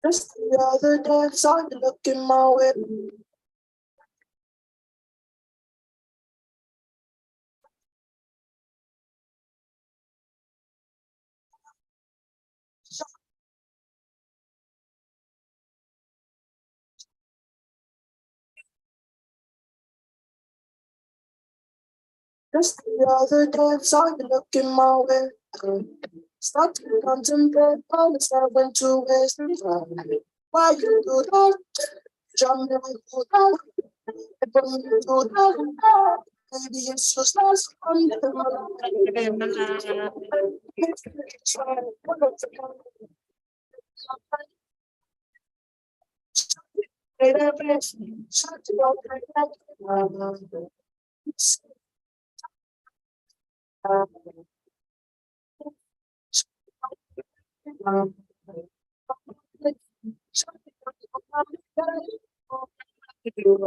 Just the other day, I saw you looking my way. Just the other day, I saw you looking my way. Start to contemplate all the stuff went to waste. Why you do that? Jump me like you that. Put me to that. Maybe it's just us from the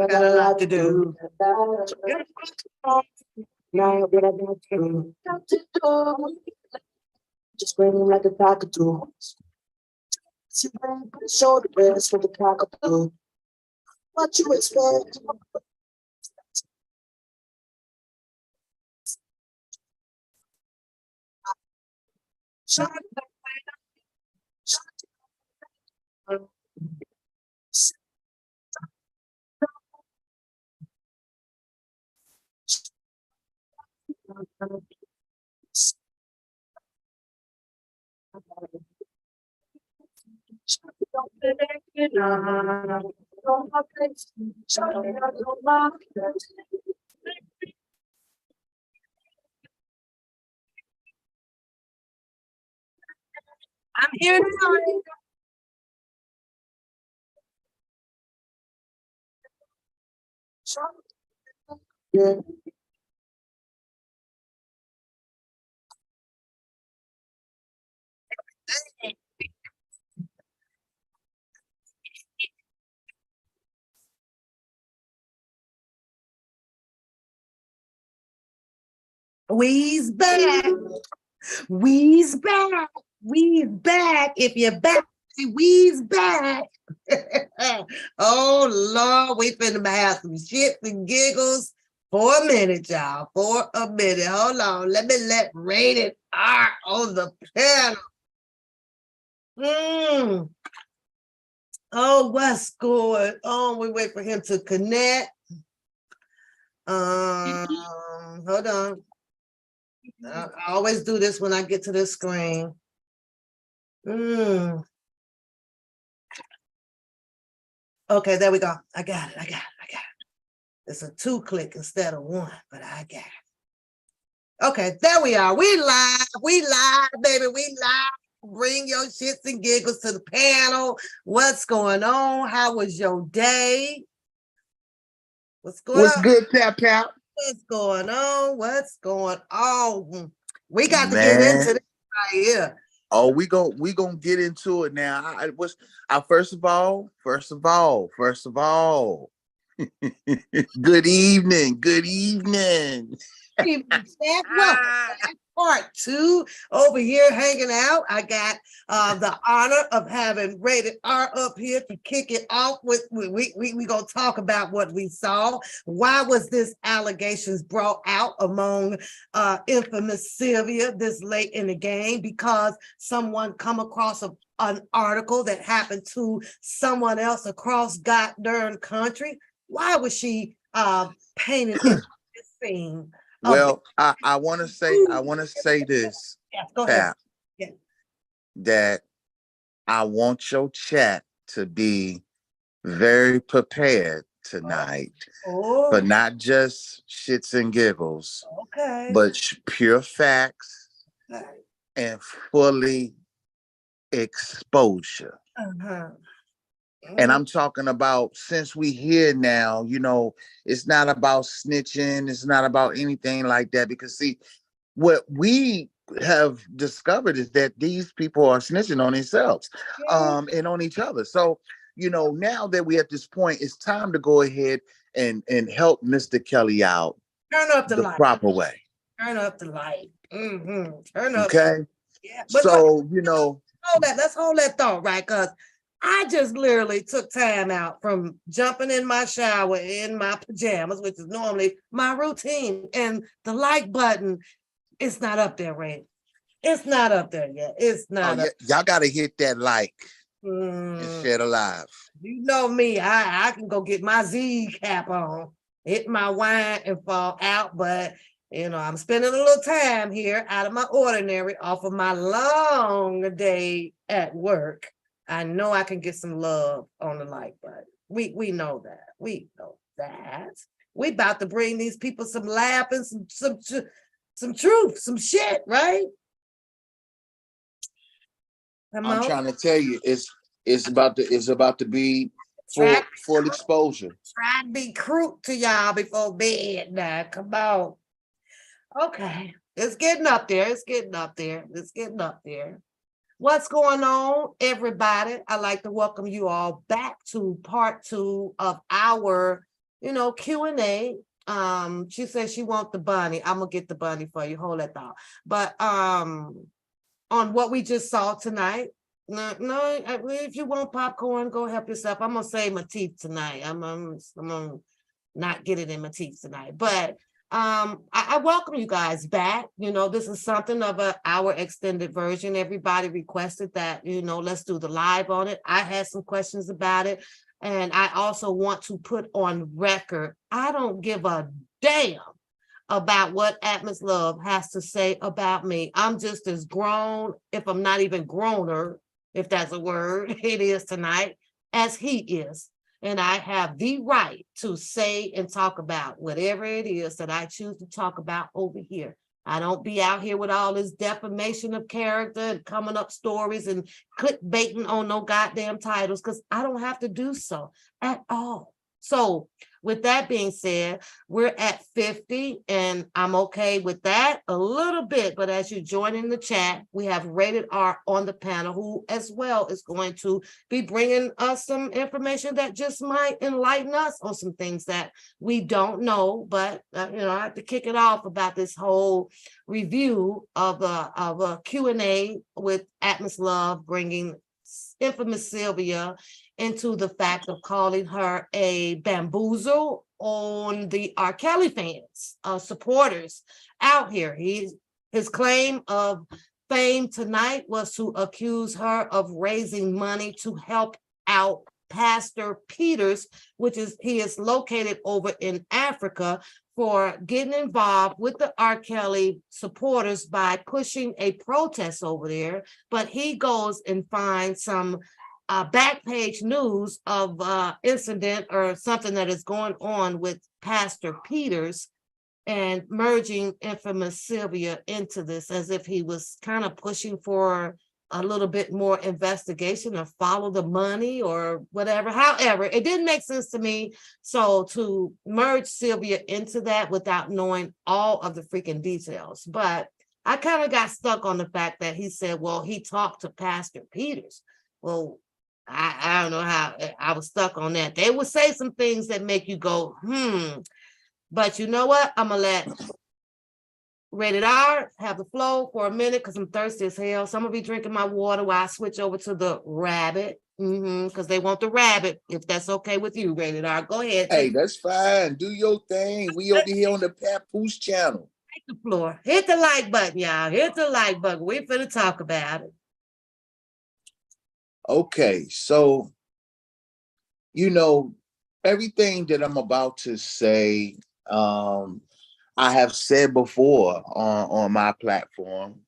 got a lot to do. Now what I got to do. Just bring him like a cockatoo. See, show the best for the cockatoo. What you expect? I'm here now. Yeah. We's back. We's back. We's back. If you're back, we's back. Oh Lord, we finna have some shits and giggles for a minute, y'all. For a minute. Hold on. Let me let Rated R on the panel. Oh, what's going on? We wait for him to connect. Hold on. I always do this when I get to this screen. Okay, there we go. I got it. It's a 2-click instead of 1, but I got it. Okay, there we are. We live, baby. We live. Bring your shits and giggles to the panel. What's going on? How was your day? What's good, Tap? What's going on? We got to get into this right here. Oh, we gonna get into it now. First of all. Good evening. Part 2 over here hanging out. I got the honor of having Rated R up here to kick it off with. We gonna talk about what we saw. Why was this allegations brought out among infamous Sylvia this late in the game? Because someone come across an article that happened to someone else across God darn country. Why was she painted in this scene? Well, I want to say this, Tap, that I want your chat to be very prepared tonight, but not just shits and giggles, but pure facts and fully exposure. And I'm talking about, since we here now, it's not about snitching. It's not about anything like that. Because see, what we have discovered is that these people are snitching on themselves, and on each other. So, now that we're at this point, it's time to go ahead and help Mr. Kelly out. Turn up the light. Proper way. Turn up the light. Turn up. Okay. Yeah. But so, let's hold that thought, right? Because I just literally took time out from jumping in my shower in my pajamas, which is normally my routine. And the like button, it's not up there, Ray. It's not up there yet. It's Oh, not yeah, up. y'all gotta hit that like and Mm, share the live. you know me, I can go get my Z cap on, hit my wine and fall out. But I'm spending a little time here out of my ordinary off of my long day at work. I know I can get some love on the like button. We know that. We know that. We about to bring these people some laugh and some truth, some shit, right? Come I'm on. trying to tell you, it's about to be Try, full exposure. try to be crude to y'all before bed now. Come on. Okay. It's getting up there. It's getting up there. It's getting up there. What's going on, everybody? I'd like to welcome you all back to part 2 of our, Q&A. She says she wants the bunny. I'm gonna get the bunny for you. Hold that thought. But on what we just saw tonight. No, if you want popcorn, go help yourself. I'm gonna save my teeth tonight. I'm gonna not get it in my teeth tonight. But I welcome you guys back. This is something of our extended version. Everybody requested that, let's do the live on it. I had some questions about it. And I also want to put on record, I don't give a damn about what Atmos Love has to say about me. I'm just as grown, if I'm not even growner, if that's a word, it is tonight, as he is. And I have the right to say and talk about whatever it is that I choose to talk about over here. I don't be out here with all this defamation of character and coming up stories and clickbaiting on no goddamn titles, because I don't have to do so at all. So with that being said, we're at 50 and I'm okay with that a little bit. But as you join in the chat, we have Rated R on the panel, who as well is going to be bringing us some information that just might enlighten us on some things that we don't know. But, I have to kick it off about this whole review of a Q&A with Atmos Love, bringing infamous Sylvia into the fact of calling her a bamboozle on the R. Kelly fans, supporters out here. His claim of fame tonight was to accuse her of raising money to help out Pastor Peters, he is located over in Africa, for getting involved with the R. Kelly supporters by pushing a protest over there. But he goes and finds some back page news of incident or something that is going on with Pastor Peters, and merging infamous Sylvia into this, as if he was kind of pushing for a little bit more investigation or follow the money or whatever. However, it didn't make sense to me. So to merge Sylvia into that without knowing all of the freaking details. But I kind of got stuck on the fact that he said, well, he talked to Pastor Peters. Well, I don't know how I was stuck on that. They would say some things that make you go, But you know what? I'm going to let Rated R have the flow for a minute because I'm thirsty as hell. So I'm going to be drinking my water while I switch over to the rabbit. Because they want the rabbit, if that's okay with you, Rated R. Go ahead. Hey, that's fine. Do your thing. We over here on the Papoose channel. Take the floor. Hit the like button, y'all. Hit the like button. We're finna talk about it. Okay, so everything that I'm about to say, I have said before on my platform.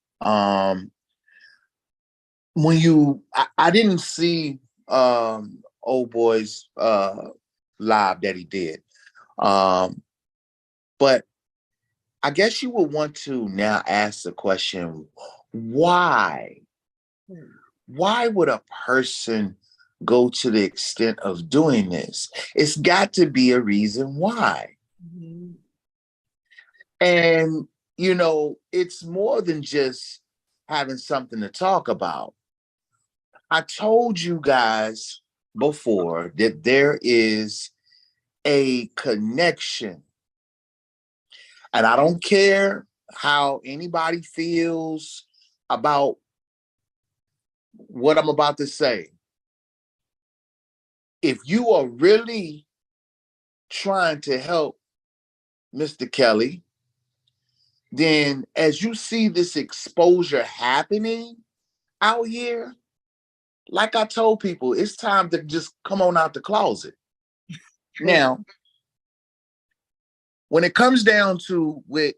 When I didn't see old boy's live that he did, but I guess you would want to now ask the question, why? Why would a person go to the extent of doing this? It's got to be a reason why. Mm-hmm. And, it's more than just having something to talk about. I told you guys before that there is a connection. And I don't care how anybody feels about what I'm about to say. if you are really trying to help Mr. Kelly, then as you see this exposure happening out here, like I told people, it's time to just come on out the closet. Now, when it comes down to what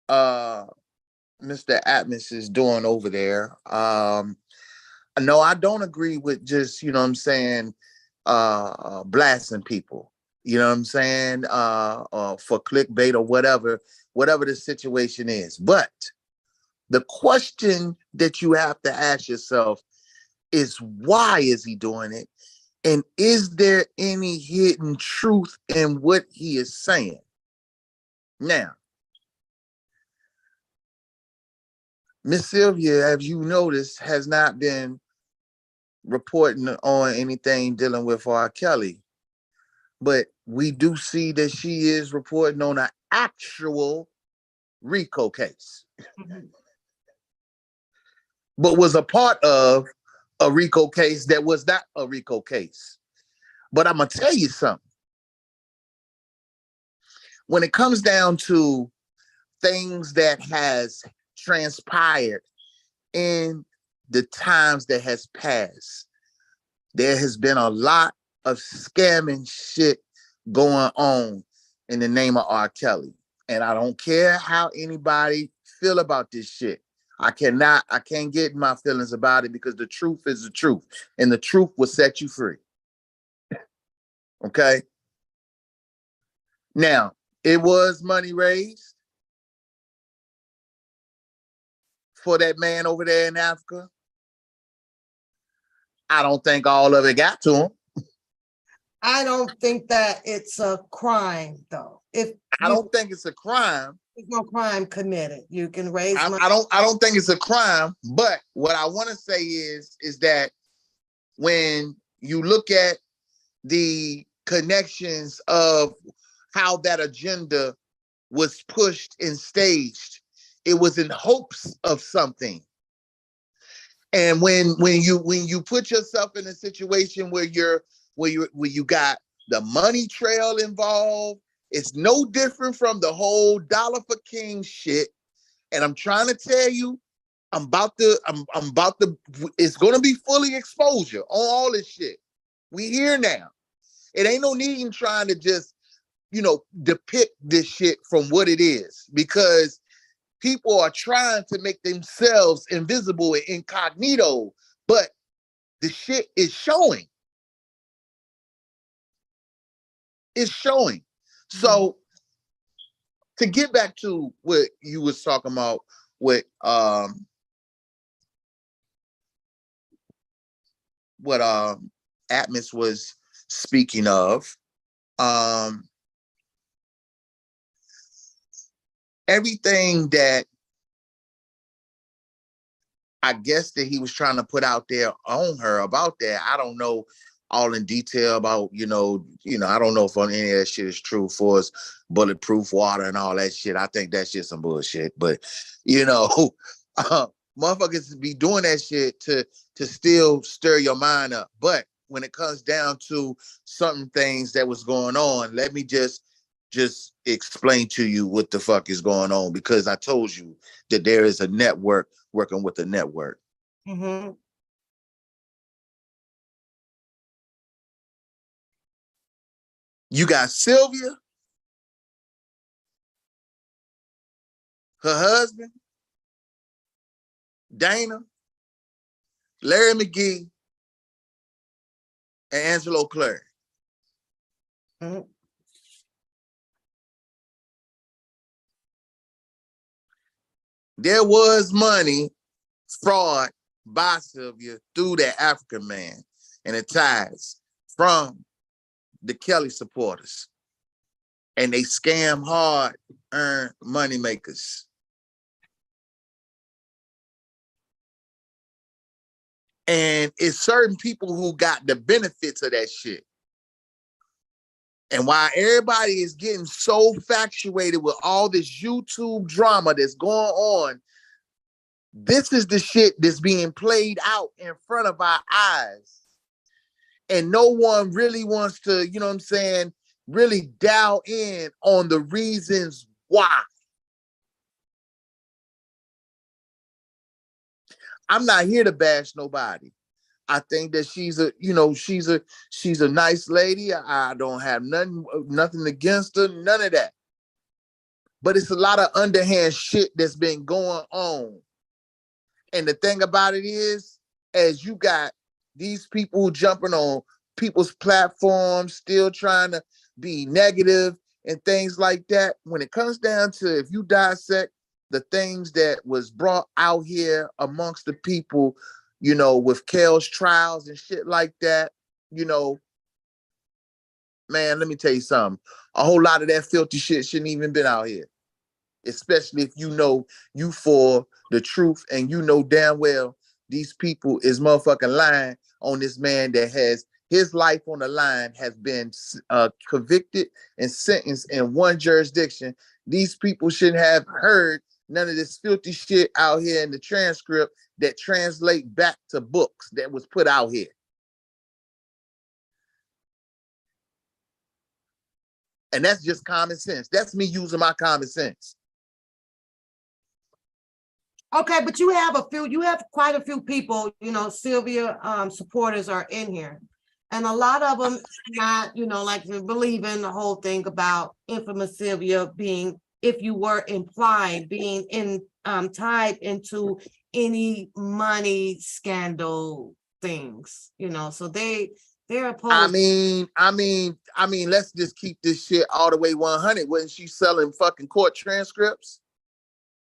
Mr. Atmos is doing over there, no, I don't agree with just, you know what I'm saying, blasting people. You know what I'm saying? For clickbait or whatever the situation is. But the question that you have to ask yourself is, why is he doing it? And is there any hidden truth in what he is saying? Now, Miss Sylvia, as you noticed, has not been reporting on anything dealing with R. Kelly. But we do see that she is reporting on an actual RICO case, but was a part of a RICO case that was not a RICO case. But I'm going to tell you something. When it comes down to things that has transpired in the times that has passed, there has been a lot of scamming shit going on in the name of R. Kelly. And I don't care how anybody feel about this shit. I can't get my feelings about it because the truth is the truth. And the truth will set you free. Okay? Now, it was money raised for that man over there in Africa. I don't think all of it got to him. I don't think that it's a crime, though. I don't think it's a crime. There's no crime committed. You can raise money. I don't think it's a crime. But what I want to say is that when you look at the connections of how that agenda was pushed and staged, it was in hopes of something. And when you put yourself in a situation where you got the money trail involved, it's no different from the whole dollar for king shit. And I'm trying to tell you, I'm about to, it's gonna be fully exposure on all this shit. We here now. It ain't no need in trying to just, depict this shit from what it is, because people are trying to make themselves invisible and incognito, but the shit is showing. It's showing. So to get back to what you was talking about with what Atmos was speaking of, everything that I guess that he was trying to put out there on her about that, I don't know all in detail about, I don't know if on any of that shit is true for us, bulletproof water and all that shit. I think that's just some bullshit. But, motherfuckers be doing that shit to still stir your mind up. But when it comes down to certain things that was going on, let me just explain to you what the fuck is going on, because I told you that there is a network working with a network. Mm-hmm. You got Sylvia, her husband, Dana, Larry McGee, and Angelo Clary. Mm-hmm. There was money fraud by Sylvia through that African man and the ties from the Kelly supporters. And they scam hard earned money makers. And it's certain people who got the benefits of that shit. And while everybody is getting so infatuated with all this YouTube drama that's going on, this is the shit that's being played out in front of our eyes. And no one really wants to, you know what I'm saying, really dial in on the reasons why. I'm not here to bash nobody. I think that she's a, you know, she's a nice lady. I don't have nothing against her, none of that. But it's a lot of underhand shit that's been going on. And the thing about it is, as you got these people jumping on people's platforms, still trying to be negative and things like that, when it comes down to, if you dissect the things that was brought out here amongst the people, you know, with Kale's trials and shit like that, you know, man, let me tell you something. A whole lot of that filthy shit shouldn't even been out here, especially if you know you for the truth and you know damn well these people is motherfucking lying on this man that has his life on the line, has been convicted and sentenced in one jurisdiction. These people shouldn't have heard none of this filthy shit out here in the transcript that translate back to books that was put out here. And that's just common sense. That's me using my common sense. Okay, but you have quite a few people, you know, Sylvia supporters are in here. And a lot of them not, you know, like they believe in the whole thing about infamous Sylvia being, if you were implied, being in tied into any money scandal things, you know, so they're opposed. I mean, let's just keep this shit all the way 100. Wasn't she selling fucking court transcripts?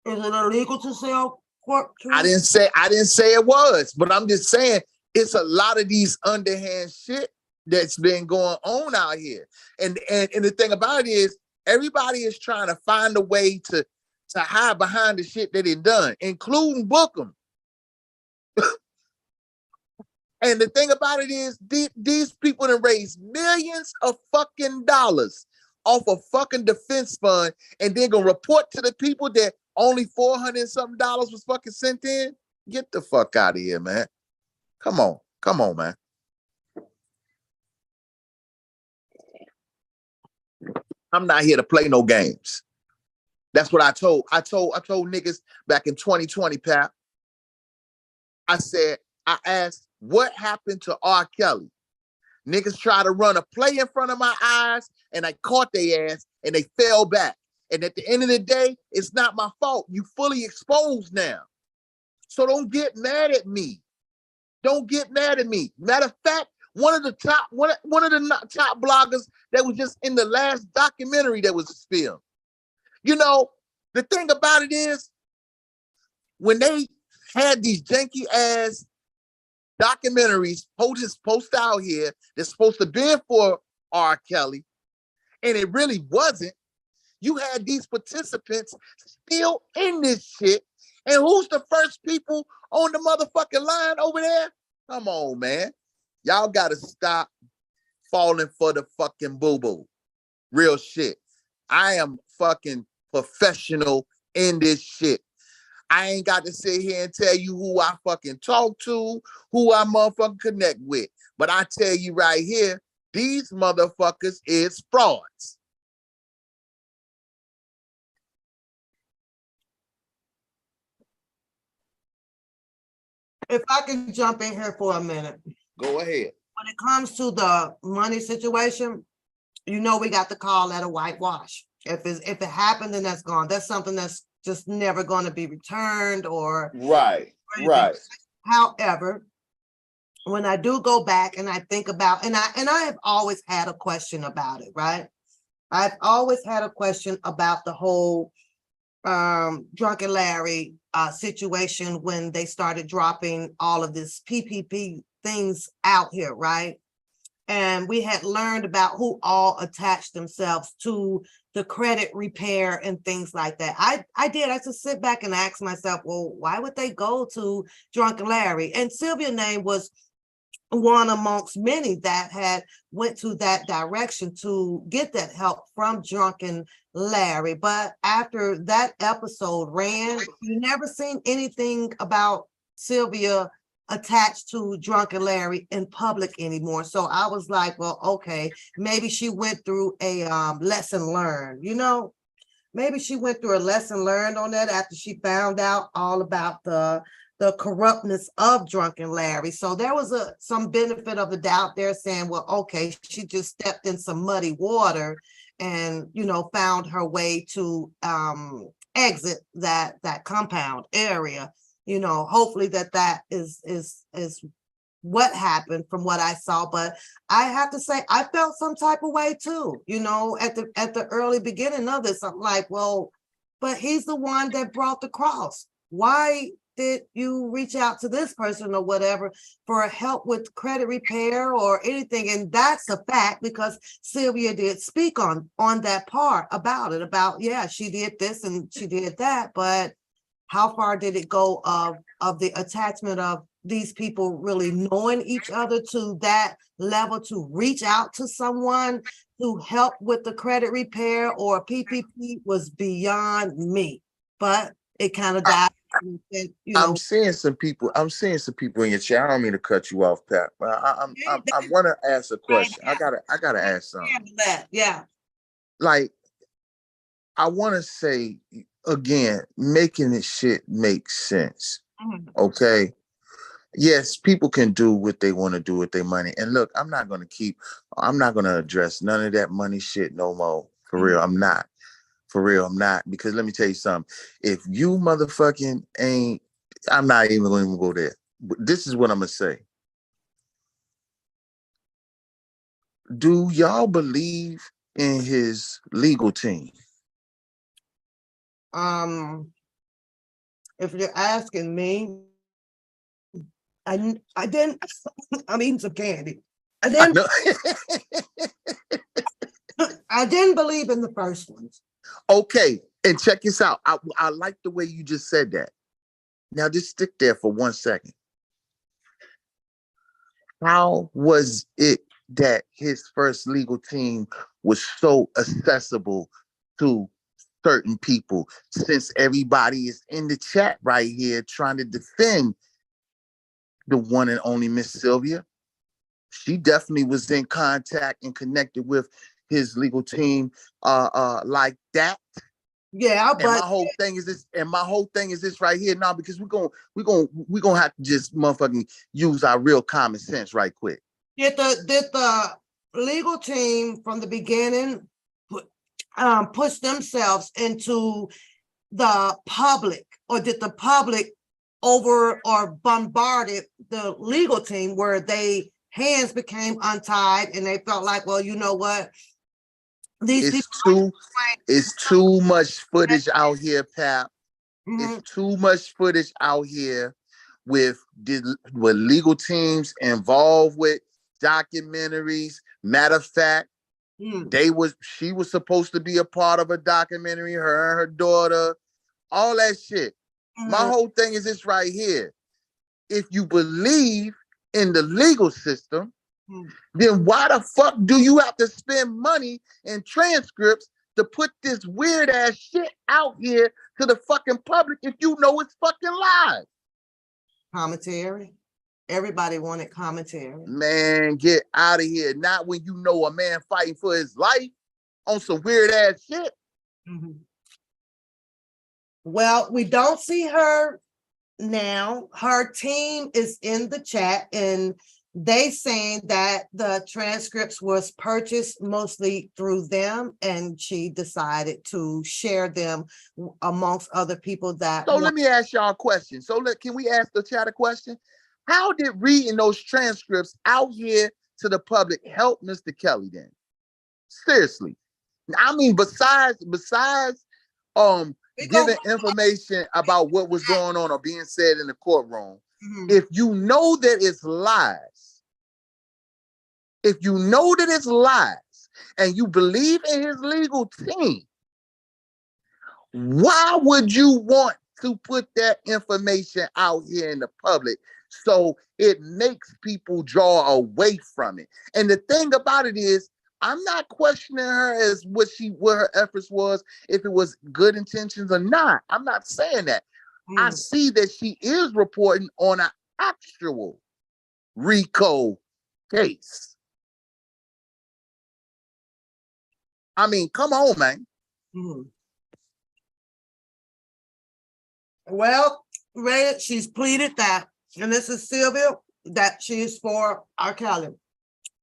Is it illegal to sell court transcripts? I didn't say it was, but I'm just saying it's a lot of these underhand shit that's been going on out here. And the thing about it is, everybody is trying to find a way to hide behind the shit that they done, including Bookham. And the thing about it is, these people that raise millions of fucking dollars off a fucking defense fund, and then gonna report to the people that only $400 and something was fucking sent in. Get the fuck out of here, man. Come on, man. I'm not here to play no games. That's what I told niggas back in 2020, pal. I asked, what happened to R. Kelly? Niggas try to run a play in front of my eyes, and I caught their ass, and they fell back. And at the end of the day, it's not my fault. You fully exposed now. So don't get mad at me. Don't get mad at me. Matter of fact, one of the top bloggers that was just in the last documentary that was filmed. You know, the thing about it is, when they had these janky ass documentaries post out here that's supposed to be for R. Kelly, and it really wasn't, you had these participants still in this shit. And who's the first people on the motherfucking line over there? Come on, man. Y'all gotta stop falling for the fucking boo-boo. Real shit. I am fucking professional in this shit. I ain't got to sit here and tell you who I fucking talk to, who I motherfucking connect with. But I tell you right here, these motherfuckers is frauds. If I can jump in here for a minute. Go ahead. When it comes to the money situation, you know, we got to call that a whitewash. If it happened, then that's gone. That's something that's just never going to be returned or right. However, when I do go back and I think about, and I have always had a question about it, right? I've always had a question about the whole Drunken Larry situation when they started dropping all of this PPP things out here, right? And we had learned about who all attached themselves to the credit repair and things like that. I just sit back and ask myself, well, why would they go to Drunken Larry? And Sylvia's name was one amongst many that had went to that direction to get that help from Drunken Larry. But after that episode ran, you never seen anything about Sylvia attached to Drunken Larry in public anymore. So I was like, well, okay, maybe she went through a lesson learned, you know? Maybe she went through a lesson learned on that after she found out all about the corruptness of Drunken Larry. So there was some benefit of the doubt there saying, well, okay, she just stepped in some muddy water and, you know, found her way to exit that compound area. You know, hopefully that is what happened from what I saw. But I have to say, I felt some type of way too, you know, at the early beginning of this. I'm like, well, but he's the one that brought the cross. Why did you reach out to this person or whatever for help with credit repair or anything? And that's a fact, because Sylvia did speak on that part about it, about, yeah, she did this and she did that, but how far did it go of the attachment of these people really knowing each other to that level to reach out to someone to help with the credit repair or PPP was beyond me. But it kind of died. You know, I'm seeing some people in your chat. I don't mean to cut you off, Pat, but I want to ask a question. I gotta ask something. Yeah. Like, I want to say again, making this shit make sense. Okay. Yes, people can do what they want to do with their money. And look, I'm not going to address none of that money shit no more. For real, I'm not. For real, I'm not. Because let me tell you something. If you motherfucking ain't, I'm not even going to go there. This is what I'm going to say. Do y'all believe in his legal team? If you're asking me, I didn't. I'm eating some candy. I didn't believe in the first ones. Okay, and check this out. I like the way you just said that. Now just stick there for 1 second. How was it that his first legal team was so accessible to certain people, since everybody is in the chat right here trying to defend the one and only Miss Sylvia? She definitely was in contact and connected with his legal team like that. Yeah, but my whole thing is this right here now, because we're gonna have to just motherfucking use our real common sense right quick. Did the legal team from the beginning push themselves into the public, or did the public over or bombarded the legal team where they hands became untied and they felt like, well, you know what? It's too much footage out here, Pap. It's too much footage out here with legal teams involved with documentaries. Matter of fact, she was supposed to be a part of a documentary, her and her daughter, all that shit. My whole thing is this right here. If you believe in the legal system, then why the fuck do you have to spend money and transcripts to put this weird ass shit out here to the fucking public if you know it's fucking lies? Commentary. Everybody wanted commentary. Man, get out of here. Not when you know a man fighting for his life on some weird ass shit. Well, we don't see her now. Her team is in the chat and they saying that the transcripts was purchased mostly through them, and she decided to share them amongst other people that. So let me ask y'all a question. Can we ask the chat a question? How did reading those transcripts out here to the public help Mr. Kelly then? Seriously. I mean, besides giving information about what was going on or being said in the courtroom, if you know that it's lies, and you believe in his legal team, why would you want to put that information out here in the public so it makes people draw away from it? And the thing about it is, I'm not questioning her as what her efforts was, if it was good intentions or not. I'm not saying that. I see that she is reporting on actual RICO case. I mean, come on, man. Mhm. Well, Ray, she's pleaded that, and this is Sylvia, that she's for R. Kelly.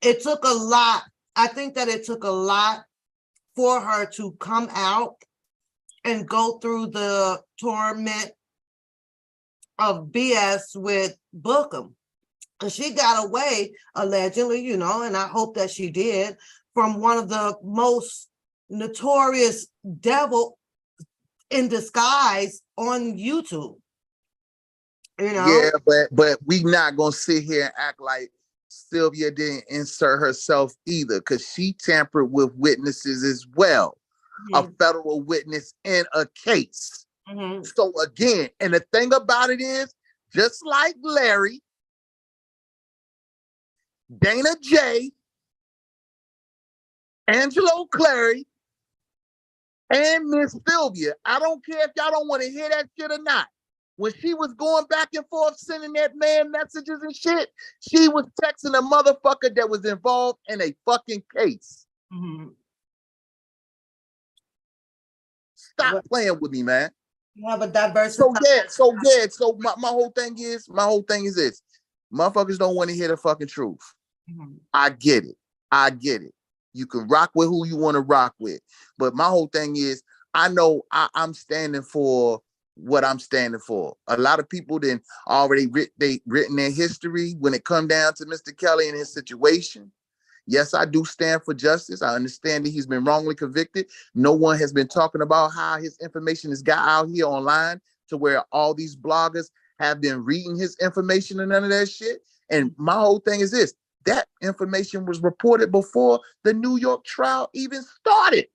It took a lot. I think that it took a lot for her to come out and go through the torment of BS with Bookham. And she got away, allegedly, you know, and I hope that she did, from one of the most notorious devil in disguise on YouTube. You know? Yeah, but we not gonna sit here and act like Sylvia didn't insert herself either, because she tampered with witnesses as well, a federal witness in a case. So again, and the thing about it is, just like Larry, Dana J, Angelo Clary, and Miss Sylvia, I don't care if y'all don't want to hear that shit or not. When she was going back and forth sending that man messages and shit, she was texting a motherfucker that was involved in a fucking case. Stop playing with me, man. You have a diverse. So my whole thing is this. Motherfuckers don't want to hear the fucking truth. I get it. You can rock with who you want to rock with. But my whole thing is, I know I'm standing for what I'm standing for. A lot of people then already written their history when it come down to Mr. Kelly and his situation. Yes, I do stand for justice. I understand that he's been wrongly convicted. No one has been talking about how his information has got out here online to where all these bloggers have been reading his information and none of that shit. And my whole thing is this: that information was reported before the New York trial even started.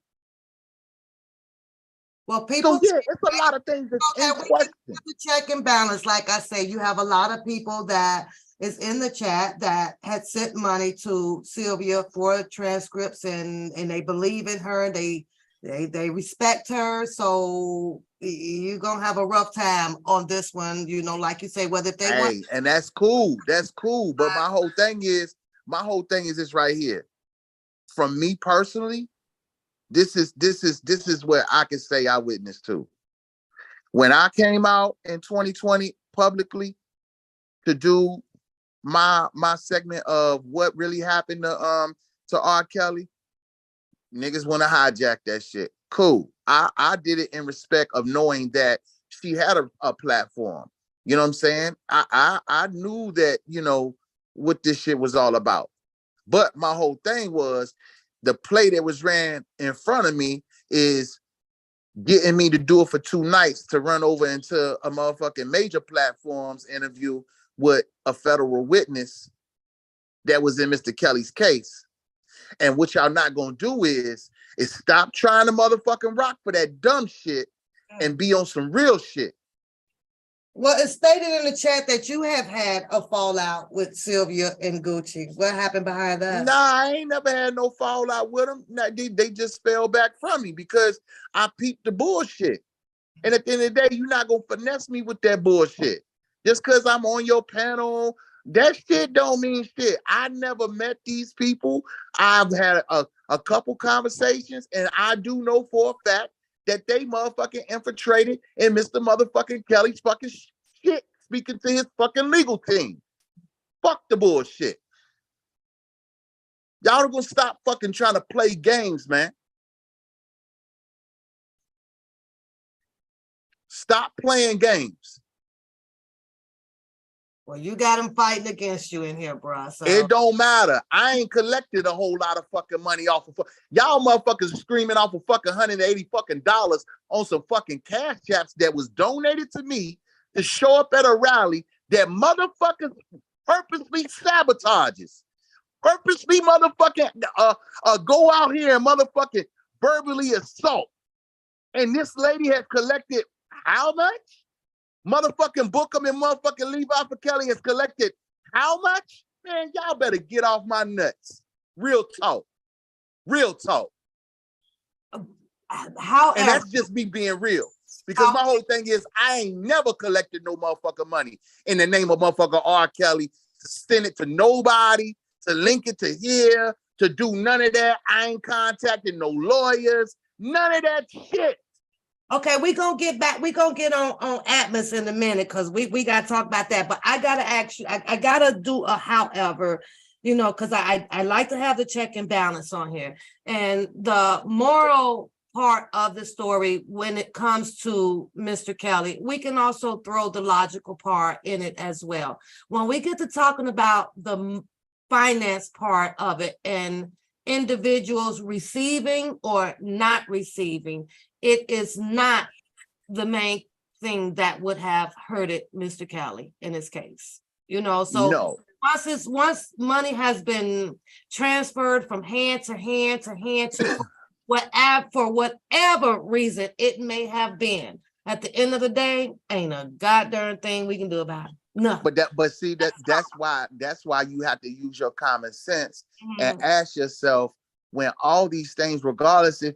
Well, people, so yeah, it's a lot of things that's in question. Check and balance. Like I say, you have a lot of people that is in the chat that had sent money to Sylvia for transcripts, and they believe in her. They respect her. So you're gonna have a rough time on this one, you know, like you say, whether they want. And that's cool. That's cool. But my whole thing is this right here. From me personally, this is where I can say I witnessed to. When I came out in 2020 publicly to do my segment of what really happened to R. Kelly, niggas want to hijack that shit. Cool. I did it in respect of knowing that she had a platform. You know what I'm saying? I knew that, you know, what this shit was all about. But my whole thing was the play that was ran in front of me is getting me to do it for 2 nights to run over into a motherfucking major platforms interview with a federal witness that was in Mr. Kelly's case. And what y'all not gonna do is stop trying to motherfucking rock for that dumb shit and be on some real shit. Well, it's stated in the chat that you have had a fallout with Sylvia and Gucci. What happened behind that? Nah, I ain't never had no fallout with them. Nah, they just fell back from me because I peeped the bullshit. And at the end of the day, you're not gonna finesse me with that bullshit. Just because I'm on your panel, that shit don't mean shit. I never met these people. I've had a couple conversations, and I do know for a fact that they motherfucking infiltrated in Mr. motherfucking Kelly's fucking shit, speaking to his fucking legal team. Fuck the bullshit. Y'all are gonna stop fucking trying to play games, man. Stop playing games. Well, you got them fighting against you in here, bro. So it don't matter. I ain't collected a whole lot of fucking money off of y'all motherfuckers screaming off of fucking $180 fucking dollars on some fucking cash apps that was donated to me to show up at a rally that motherfuckers purposely sabotages. Purposely motherfucking go out here and motherfucking verbally assault. And this lady has collected how much? Motherfucking Bookham and motherfucking Levi for Kelly has collected how much? Man, y'all better get off my nuts. Real talk. Real talk. However, and that's just me being real. Because my whole thing is I ain't never collected no motherfucking money in the name of motherfucker R. Kelly to send it to nobody, to link it to here, to do none of that. I ain't contacting no lawyers, none of that shit. Okay, we gonna get back. We gonna get on Atmos in a minute because we gotta talk about that. But I gotta ask you. I gotta do a however, because I like to have the check and balance on here, and the moral part of the story when it comes to Mr. Kelly. We can also throw the logical part in it as well. When we get to talking about the finance part of it and individuals receiving or not receiving, it is not the main thing that would have hurted Mr. Kelly in his case. So No. once money has been transferred from hand to hand to hand to for whatever reason it may have been, at the end of the day, ain't a goddamn thing we can do about it. No. But see that's why you have to use your common sense and ask yourself, when all these things, regardless if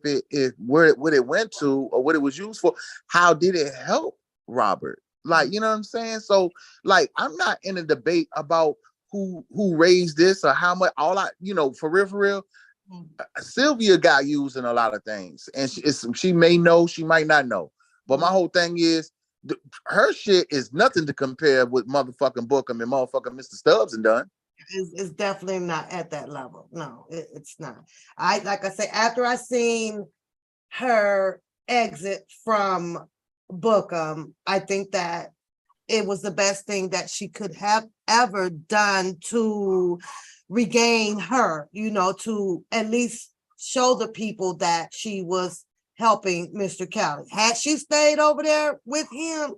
what it went to or what it was used for, how did it help Robert? Like, you know what I'm saying? So like, I'm not in a debate about who raised this or how much. All for real, Sylvia got used in a lot of things, and she may know, she might not know. But my whole thing is, her shit is nothing to compare with motherfucking Bookham and motherfucking Mr. Stubbs and done. It's definitely not at that level. No, it's not. Like I say, after I seen her exit from Bookham, I think that it was the best thing that she could have ever done to regain her, to at least show the people that she was helping Mr. Kelly. Had she stayed over there with him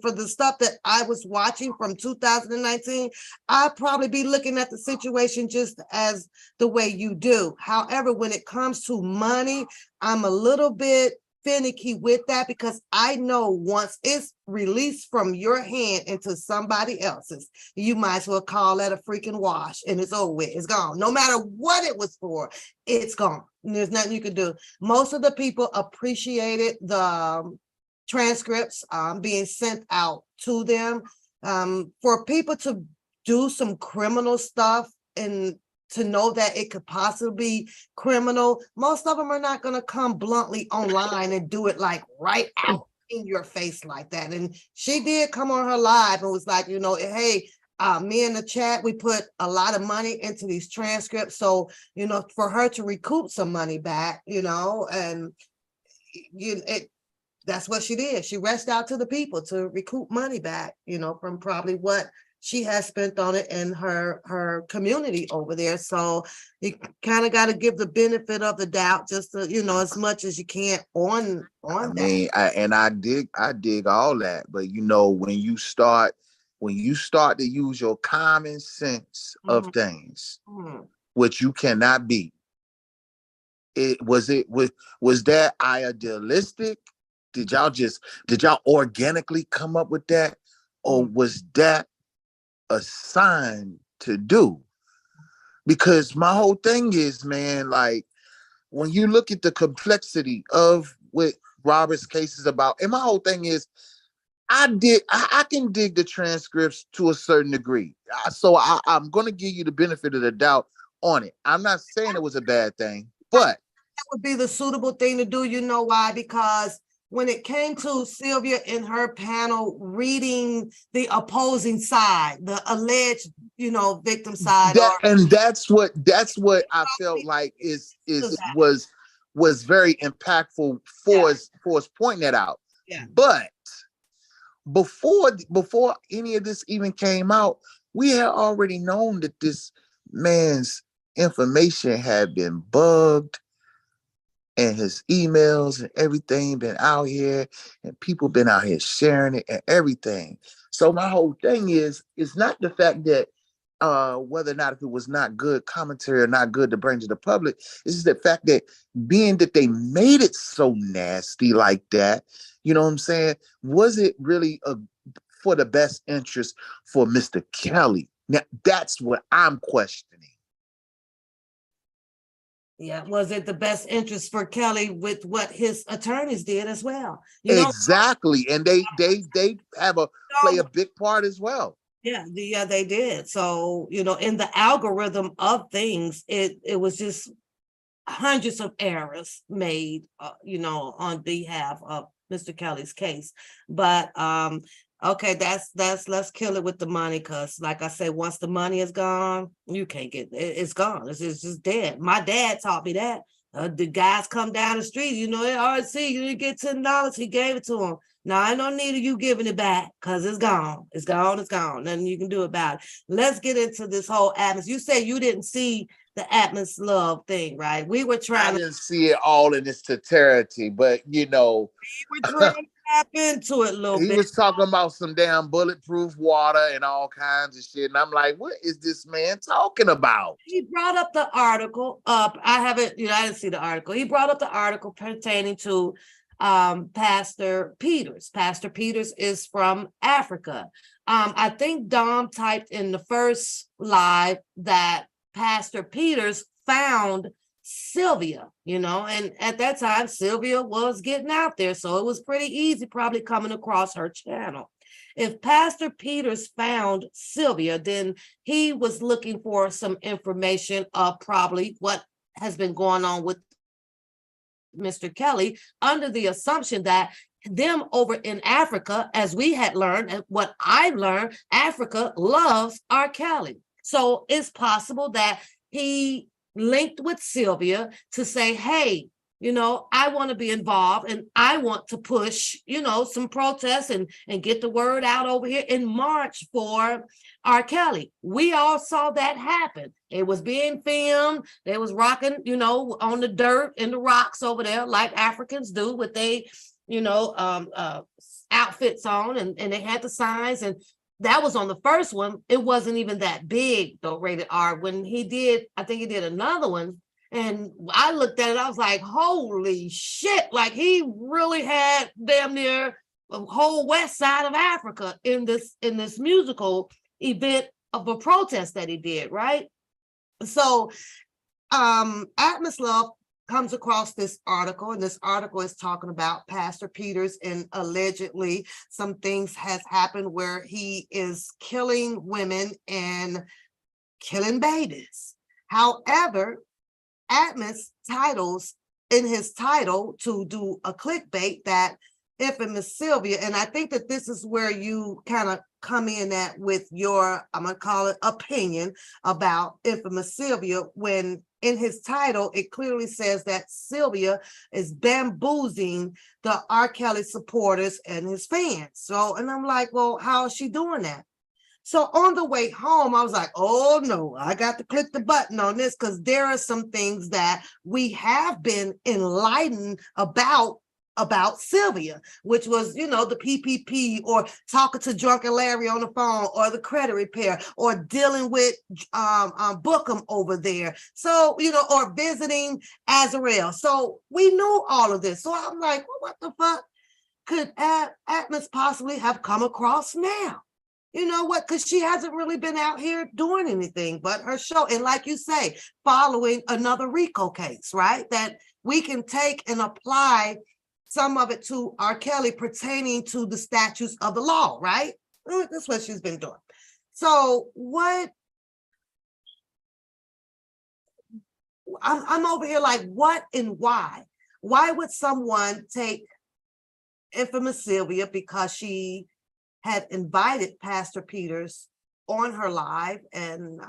for the stuff that I was watching from 2019, I'd probably be looking at the situation just as the way you do. However, when it comes to money, I'm a little bit finicky with that, because I know once it's released from your hand into somebody else's, you might as well call that a freaking wash, and it's over with. It's gone. No matter what it was for, it's gone. And there's nothing you can do. Most of the people appreciated the transcripts being sent out to them. For people to do some criminal stuff and to know that it could possibly be criminal, most of them are not going to come bluntly online and do it like right out in your face like that. And she did come on her live and was like, hey, me in the chat, we put a lot of money into these transcripts. So, for her to recoup some money back, and that's what she did. She reached out to the people to recoup money back, from probably what she has spent on it in her community over there. So you kind of got to give the benefit of the doubt, just to, as much as you can on I that. mean, I dig all that, but when you start to use your common sense of things, which you cannot beat, was that idealistic? Did y'all organically come up with that, or was that a sign to do? Because my whole thing is, man, like, when you look at the complexity of what Robert's case is about, and my whole thing is, I can dig the transcripts to a certain degree. So I'm going to give you the benefit of the doubt on it. I'm not saying it was a bad thing, but that would be the suitable thing to do. You know why? Because when it came to Sylvia in her panel reading the opposing side, the alleged, victim side, that's what I felt like was very impactful for us pointing that out. Yeah. But before any of this even came out, we had already known that this man's information had been bugged, and his emails and everything been out here, and people been out here sharing it and everything. So my whole thing is, it's not the fact that whether or not if it was not good commentary or not good to bring to the public, it's just the fact that being that they made it so nasty like that, you know what I'm saying? Was it really for the best interest for Mr. Kelly? Now that's what I'm questioning. Yeah, was it the best interest for Kelly with what his attorneys did as well? Exactly. And they have a play a big part as well. Yeah, they did. So, in the algorithm of things, it was just hundreds of errors made, on behalf of Mr. Kelly's case. But okay, that's let's kill it with the money, because like I say, once the money is gone, you can't get it, it's gone. It's just dead. My dad taught me that. The guys come down the street, they already see you didn't get $10, he gave it to him. Now I don't need you giving it back, because it's gone. It's gone, it's gone. Nothing you can do about it. Let's get into this whole atmosphere. You say you didn't see the Atmos love thing, right? We were I trying to didn't see it all in its totality, but tap into it a little he bit. was talking about some damn bulletproof water and all kinds of shit. And I'm like, what is this man talking about? He brought up the article. I haven't, I didn't see the article. He brought up the article pertaining to Pastor Peters. Pastor Peters is from Africa. I think Dom typed in the first live that Pastor Peters found Sylvia, and at that time, Sylvia was getting out there. So it was pretty easy, probably coming across her channel. If Pastor Peters found Sylvia, then he was looking for some information of probably what has been going on with Mr. Kelly, under the assumption that them over in Africa, as we had learned, and what I learned, Africa loves R. Kelly. So it's possible that he linked with Sylvia to say, hey, I want to be involved and I want to push, some protests and get the word out over here in March for R. Kelly. We all saw that happen. It was being filmed. They was rocking, on the dirt and the rocks over there, like Africans do with they, outfits on, and they had the signs, and that was on the first one. It wasn't even that big though, rated R. When he did, I think he did another one, and I looked at it, I was like, holy shit, like he really had damn near the whole west side of Africa in this musical event of a protest that he did, right? So Atmos Love comes across this article, and this article is talking about Pastor Peters, and allegedly some things has happened where he is killing women and killing babies. However, Atmos titles in his title to do a clickbait that infamous Sylvia, and I think that this is where you kind of come in at with your, I'm gonna call it, opinion about infamous Sylvia, when in his title it clearly says that Sylvia is bamboozling the R. Kelly supporters and his fans. So, and I'm like, well, how is she doing that? So on the way home, I was like, oh no, I got to click the button on this, because there are some things that we have been enlightened about Sylvia, which was, the PPP, or talking to drunken Larry on the phone, or the credit repair, or dealing with Bookham over there. So, or visiting Azarel. So we knew all of this. So I'm like, well, what the fuck could Atmos possibly have come across now? You know what? Because she hasn't really been out here doing anything but her show. And like you say, following another RICO case, right? That we can take and apply some of it to R. Kelly pertaining to the statutes of the law, right? That's what she's been doing. So I'm over here like, what and why? Why would someone take infamous Sylvia, because she had invited Pastor Peters on her live and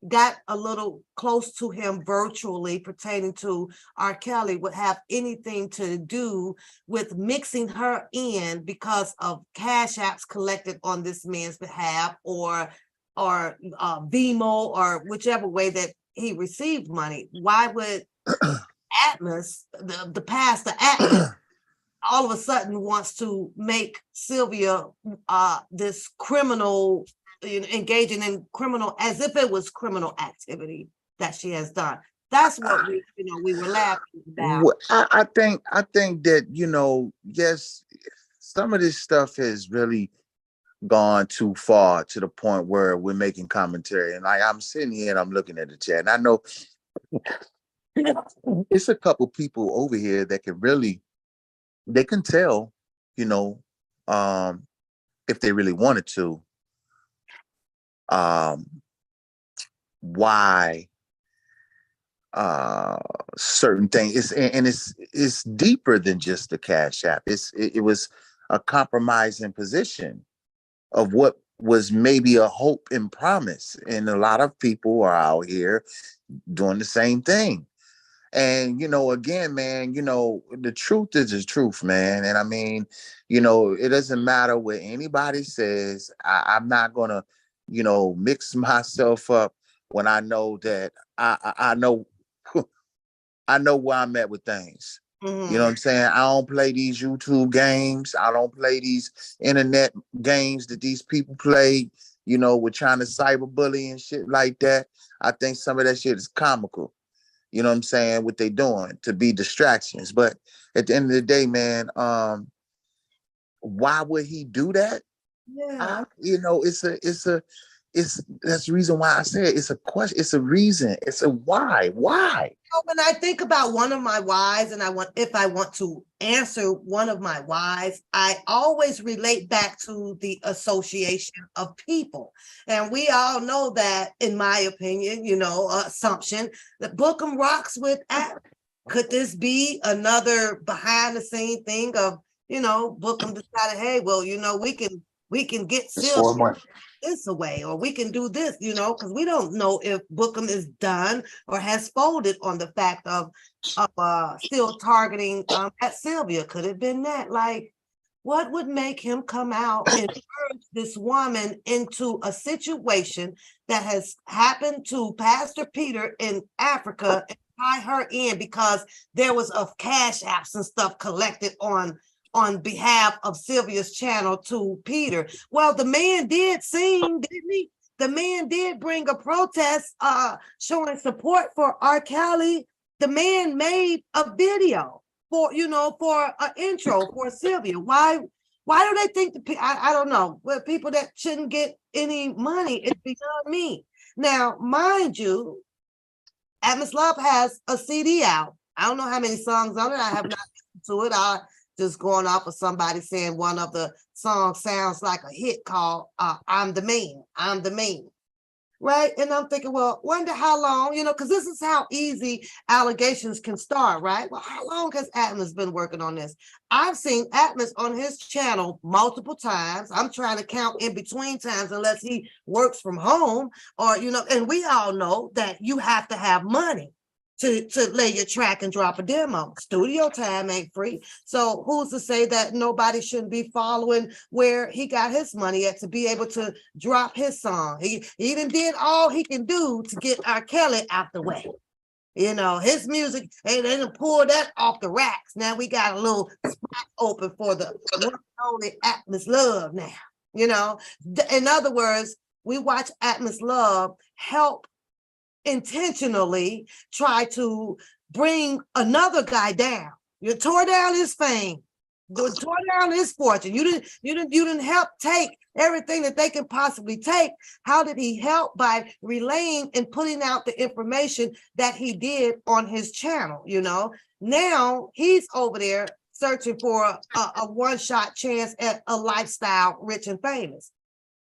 got a little close to him virtually pertaining to R. Kelly, would have anything to do with mixing her in because of cash apps collected on this man's behalf, or Vimo, or whichever way that he received money? Why would Atmos, the pastor Atmos, all of a sudden wants to make Sylvia this criminal, engaging in criminal, as if it was criminal activity that she has done? That's what we were laughing about. I think that, yes, some of this stuff has really gone too far, to the point where we're making commentary. And like, I'm sitting here and I'm looking at the chat, and I know It's a couple people over here that can really, they can tell, you know, um, if they really wanted to, um, why uh certain things. It's deeper than just the cash app. It was a compromising position of what was maybe a hope and promise, and a lot of people are out here doing the same thing. And again, man, the truth is the truth, man. And I mean, it doesn't matter what anybody says. I'm not gonna mix myself up when I know that I know I know where I'm at with things. You know what I'm saying? I don't play these YouTube games. I don't play these internet games that these people play, with trying to cyberbully and shit like that. I think some of that shit is comical. You know what I'm saying? What they doing to be distractions. But at the end of the day, man, why would he do that? Yeah. It's that's the reason why I said it's a question. It's a reason. It's a why. Why? When I think about one of my whys, and if I want to answer one of my whys, I always relate back to the association of people. And we all know that, in my opinion, assumption that Bookham rocks with Atmos. Could this be another behind the scene thing of, Bookham decided, hey, well, we can get Sylvia this away, or we can do this, because we don't know if Bookham is done or has folded on the fact of still targeting at Sylvia. Could have been that. Like, what would make him come out and urge this woman into a situation that has happened to Pastor Peter in Africa and tie her in because there was a cash apps and stuff collected on behalf of Sylvia's channel to Peter? Well, the man did sing, didn't he? The man did bring a protest showing support for R. Kelly. The man made a video for an intro for Sylvia. Why do they think I don't know, well, people that shouldn't get any money? It's beyond me. Now, mind you, Atmos Love has a CD out. I don't know how many songs on it. I have not listened to it. I just going off of somebody saying one of the songs sounds like a hit called I'm the Man. Right? And I'm thinking, well, wonder how long, because this is how easy allegations can start, right? Well, how long has Atmos been working on this? I've seen Atmos on his channel multiple times. I'm trying to count in between times unless he works from home or, and we all know that you have to have money to lay your track and drop a demo. Studio time ain't free. So who's to say that nobody shouldn't be following where he got his money at to be able to drop his song? He even did all he can do to get R. Kelly out the way. His music, they didn't pull that off the racks. Now we got a little spot open for the one and only Atmos Love now. In other words, we watch Atmos Love help intentionally try to bring another guy down. You tore down his fame, tore down his fortune. You didn't help take everything that they can possibly take. How did he help? By relaying and putting out the information that he did on his channel. Now he's over there searching for a one-shot chance at a lifestyle rich and famous.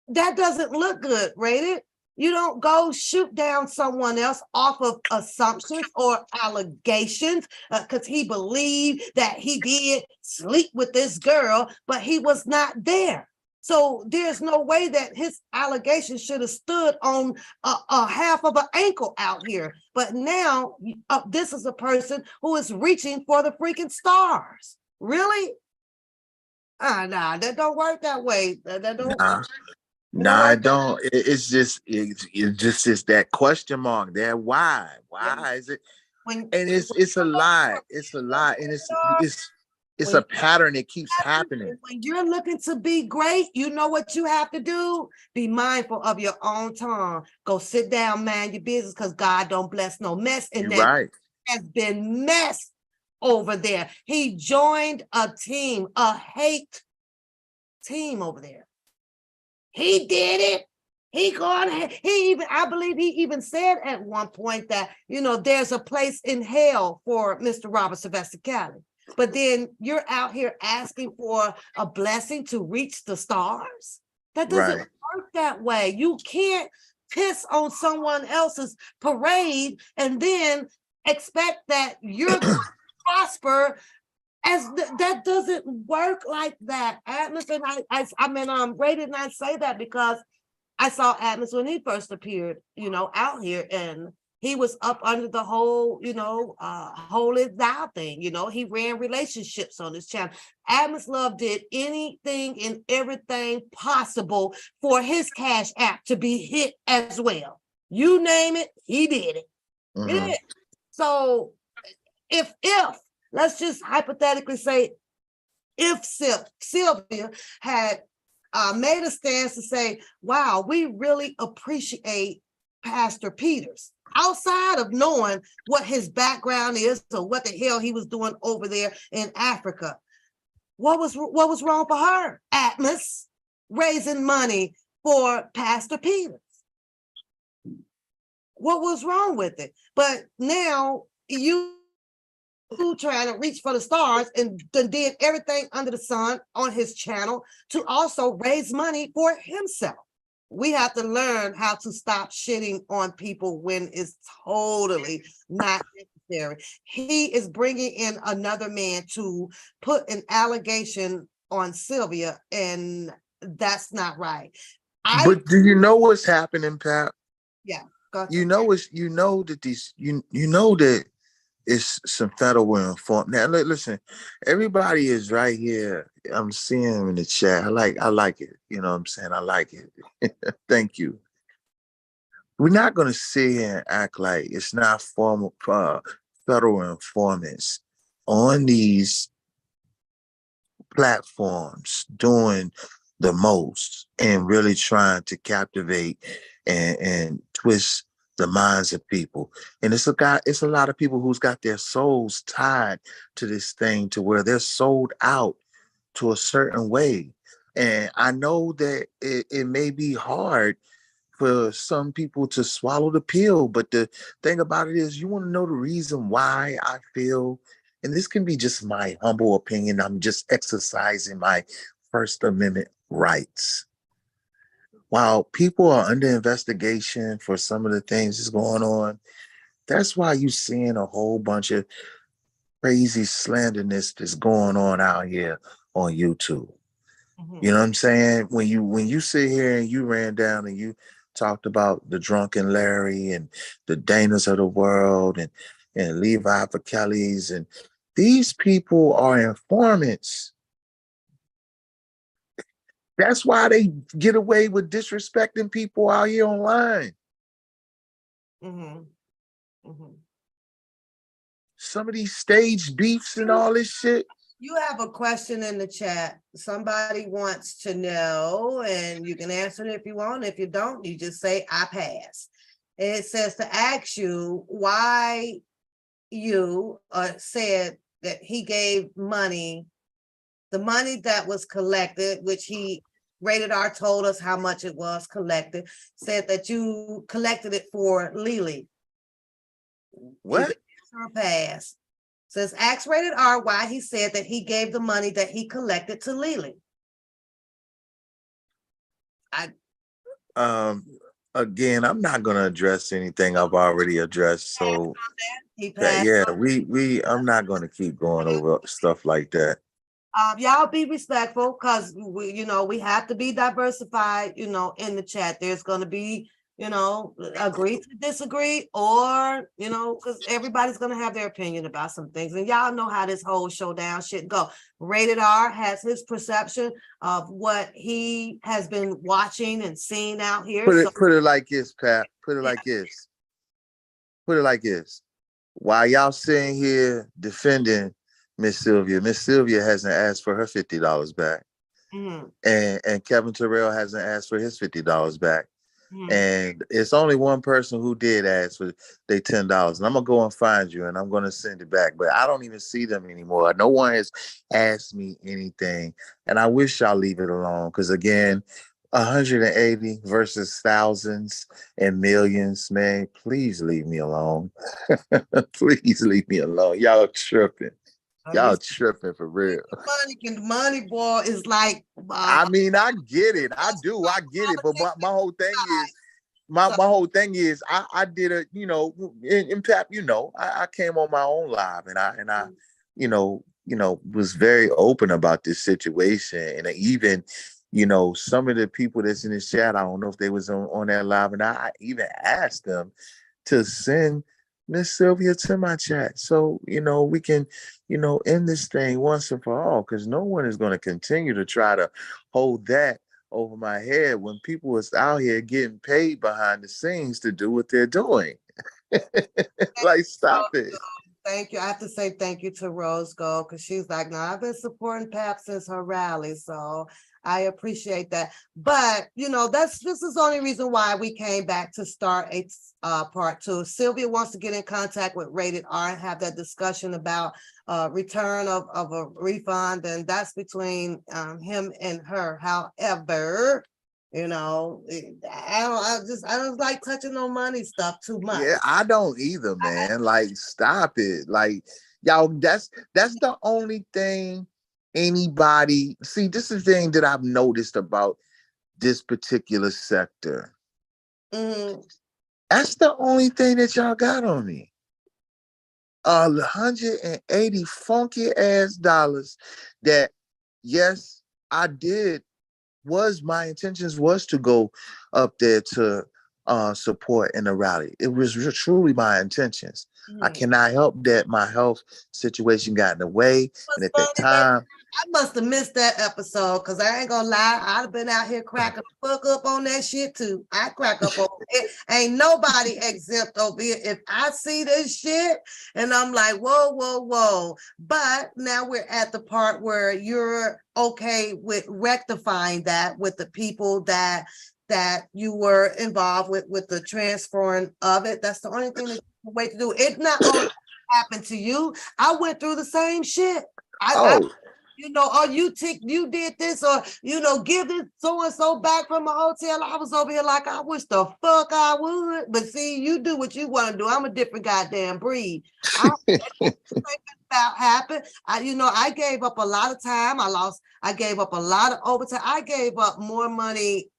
That doesn't look good, Rated. You don't go shoot down someone else off of assumptions or allegations because he believed that he did sleep with this girl, but he was not there. So there's no way that his allegation should have stood on a half of an ankle out here. But now this is a person who is reaching for the freaking stars. Really? Nah, that don't work that way. That don't. Nah, I don't. It's just is that question mark there. Why? Why is it? And it's a lie. It's a lie, and it's a pattern that keeps happening. When you're looking to be great, you know what you have to do? Be mindful of your own tongue. Go sit down, man, your business, because God don't bless no mess. And that right. has been mess over there. He joined a team, a hate team over there. He did it. He going, he even, I believe he even said at one point that, there's a place in hell for Mr. Robert Sylvester Kelly. But then you're out here asking for a blessing to reach the stars. That doesn't work that way. You can't piss on someone else's parade and then expect that you're going to prosper. That doesn't work like that. Atmos, and Ray did not say that because I saw Atmos when he first appeared, out here, and he was up under the whole, holy thou thing. He ran relationships on his channel. Atmos Love did anything and everything possible for his Cash App to be hit as well. You name it, he did it. Mm-hmm. He did. So if let's just hypothetically say, if Sylvia had made a stance to say, wow, we really appreciate Pastor Peters, outside of knowing what his background is or what the hell he was doing over there in Africa. What was wrong for her? Atmos raising money for Pastor Peters. What was wrong with it? But now you trying to reach for the stars and did everything under the sun on his channel to also raise money for himself. We have to learn how to stop shitting on people when it's totally not necessary. He is bringing in another man to put an allegation on Sylvia, and that's not right. But do you know what's happening, Pat? Yeah. You know that it's some federal informed. Now, listen, everybody is right here. I'm seeing them in the chat. I like it. You know what I'm saying? I like it. Thank you. We're not going to sit here and act like it's not formal federal informants on these platforms doing the most and really trying to captivate and twist the minds of people. And it's a lot of people who's got their souls tied to this thing to where they're sold out to a certain way. And I know that it may be hard for some people to swallow the pill, but the thing about it is, you want to know the reason why I feel, and this can be just my humble opinion, I'm just exercising my First Amendment rights. While people are under investigation for some of the things that's going on, that's why you're seeing a whole bunch of crazy slanderness that's going on out here on YouTube. Mm-hmm. You know what I'm saying? When you sit here and you ran down and you talked about the drunken Larry and the Danas of the world and Levi for Kelly's, and these people are informants. That's why they get away with disrespecting people out here online. Mm-hmm. Mm-hmm. Some of these staged beefs and all this shit. You have a question in the chat. Somebody wants to know, and you can answer it if you want. If you don't, you just say, I pass. It says to ask you why you said that he gave money, the money that was collected, which he Rated R told us how much it was collected, said that you collected it for Lily. What? Pass. Says ask Rated R why he said that he gave the money that he collected to Lily. Again, I'm not gonna address anything I've already addressed. So I'm not gonna keep going over stuff like that. Y'all be respectful, because we have to be diversified, in the chat. There's going to be, agree to disagree, or, because everybody's going to have their opinion about some things. And y'all know how this whole showdown shit go. Rated R has his perception of what he has been watching and seeing out here. Put it like this, Pat. Put it like this. Put it like this. While y'all sitting here defending Miss Sylvia hasn't asked for her $50 back. Mm-hmm. And Kevin Terrell hasn't asked for his $50 back. Mm-hmm. And it's only one person who did ask for their $10. And I'm gonna go and find you and I'm gonna send it back. But I don't even see them anymore. No one has asked me anything. And I wish y'all leave it alone. Because again, 180 versus thousands and millions, man. Please leave me alone. Please leave me alone. Y'all tripping. You Y'all tripping for real. the money boy is like I mean, I get it. I do. I get it. But my whole thing is, my whole thing is, I did a, in Pap, I came on my own live, and I was very open about this situation, and even, some of the people that's in the chat, I don't know if they was on that live, and I even asked them to send Miss Sylvia to my chat, so we can, end this thing once and for all, because no one is going to continue to try to hold that over my head when people is out here getting paid behind the scenes to do what they're doing. Like, stop it. Thank you. I have to say thank you to Rose Gold, because she's like, no, I've been supporting Pap since her rally. So I appreciate that. But, this is the only reason why we came back to start a part 2. Sylvia wants to get in contact with Rated R and have that discussion about return of a refund. And that's between him and her. However, I don't like touching on money stuff too much. Yeah, I don't either, man. Like, stop it. Like, y'all, that's the only thing anybody see. This is the thing that I've noticed about this particular sector. Mm-hmm. That's the only thing that y'all got on me. 180 funky ass dollars that, yes, I did. My intentions was to go up there to support in the rally. It was truly my intentions. I cannot help that my health situation got in the way, and at that time, I must have missed that episode, because I ain't gonna lie, I'd have been out here cracking the fuck up on that shit too. I crack up on it. Ain't nobody exempt over here. If I see this shit and I'm like, whoa, whoa, whoa. But now we're at the part where you're okay with rectifying that with the people that you were involved with the transferring of it. That's the only thing that you way to do. It not only happened to you. I went through the same shit. You did this, or give this so and so back from a hotel. I was over here like, I wish the fuck I would. But see, you do what you want to do. I'm a different goddamn breed. About happened. I gave up a lot of time. I gave up a lot of overtime. I gave up more money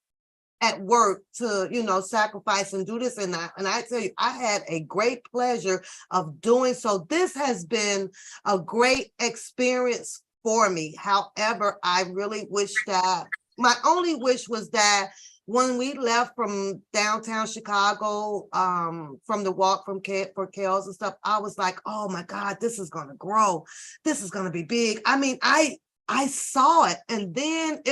at work to, sacrifice and do this. And I tell you, I had a great pleasure of doing so. This has been a great experience for me. However, I really wish that my only wish was that when we left from downtown Chicago, from the walk for Kales and stuff, I was like, oh my God, this is going to grow. This is going to be big. I mean, I saw it. And then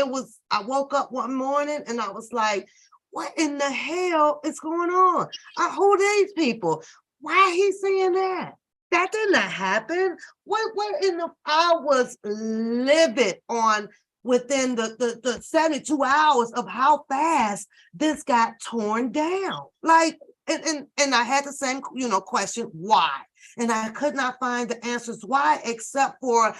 I woke up one morning and I was like, what in the hell is going on? Who are these people? Why he saying that? That did not happen. I was livid on within the 72 hours of how fast this got torn down. Like, and I had the same, question, why? And I could not find the answers why, except for,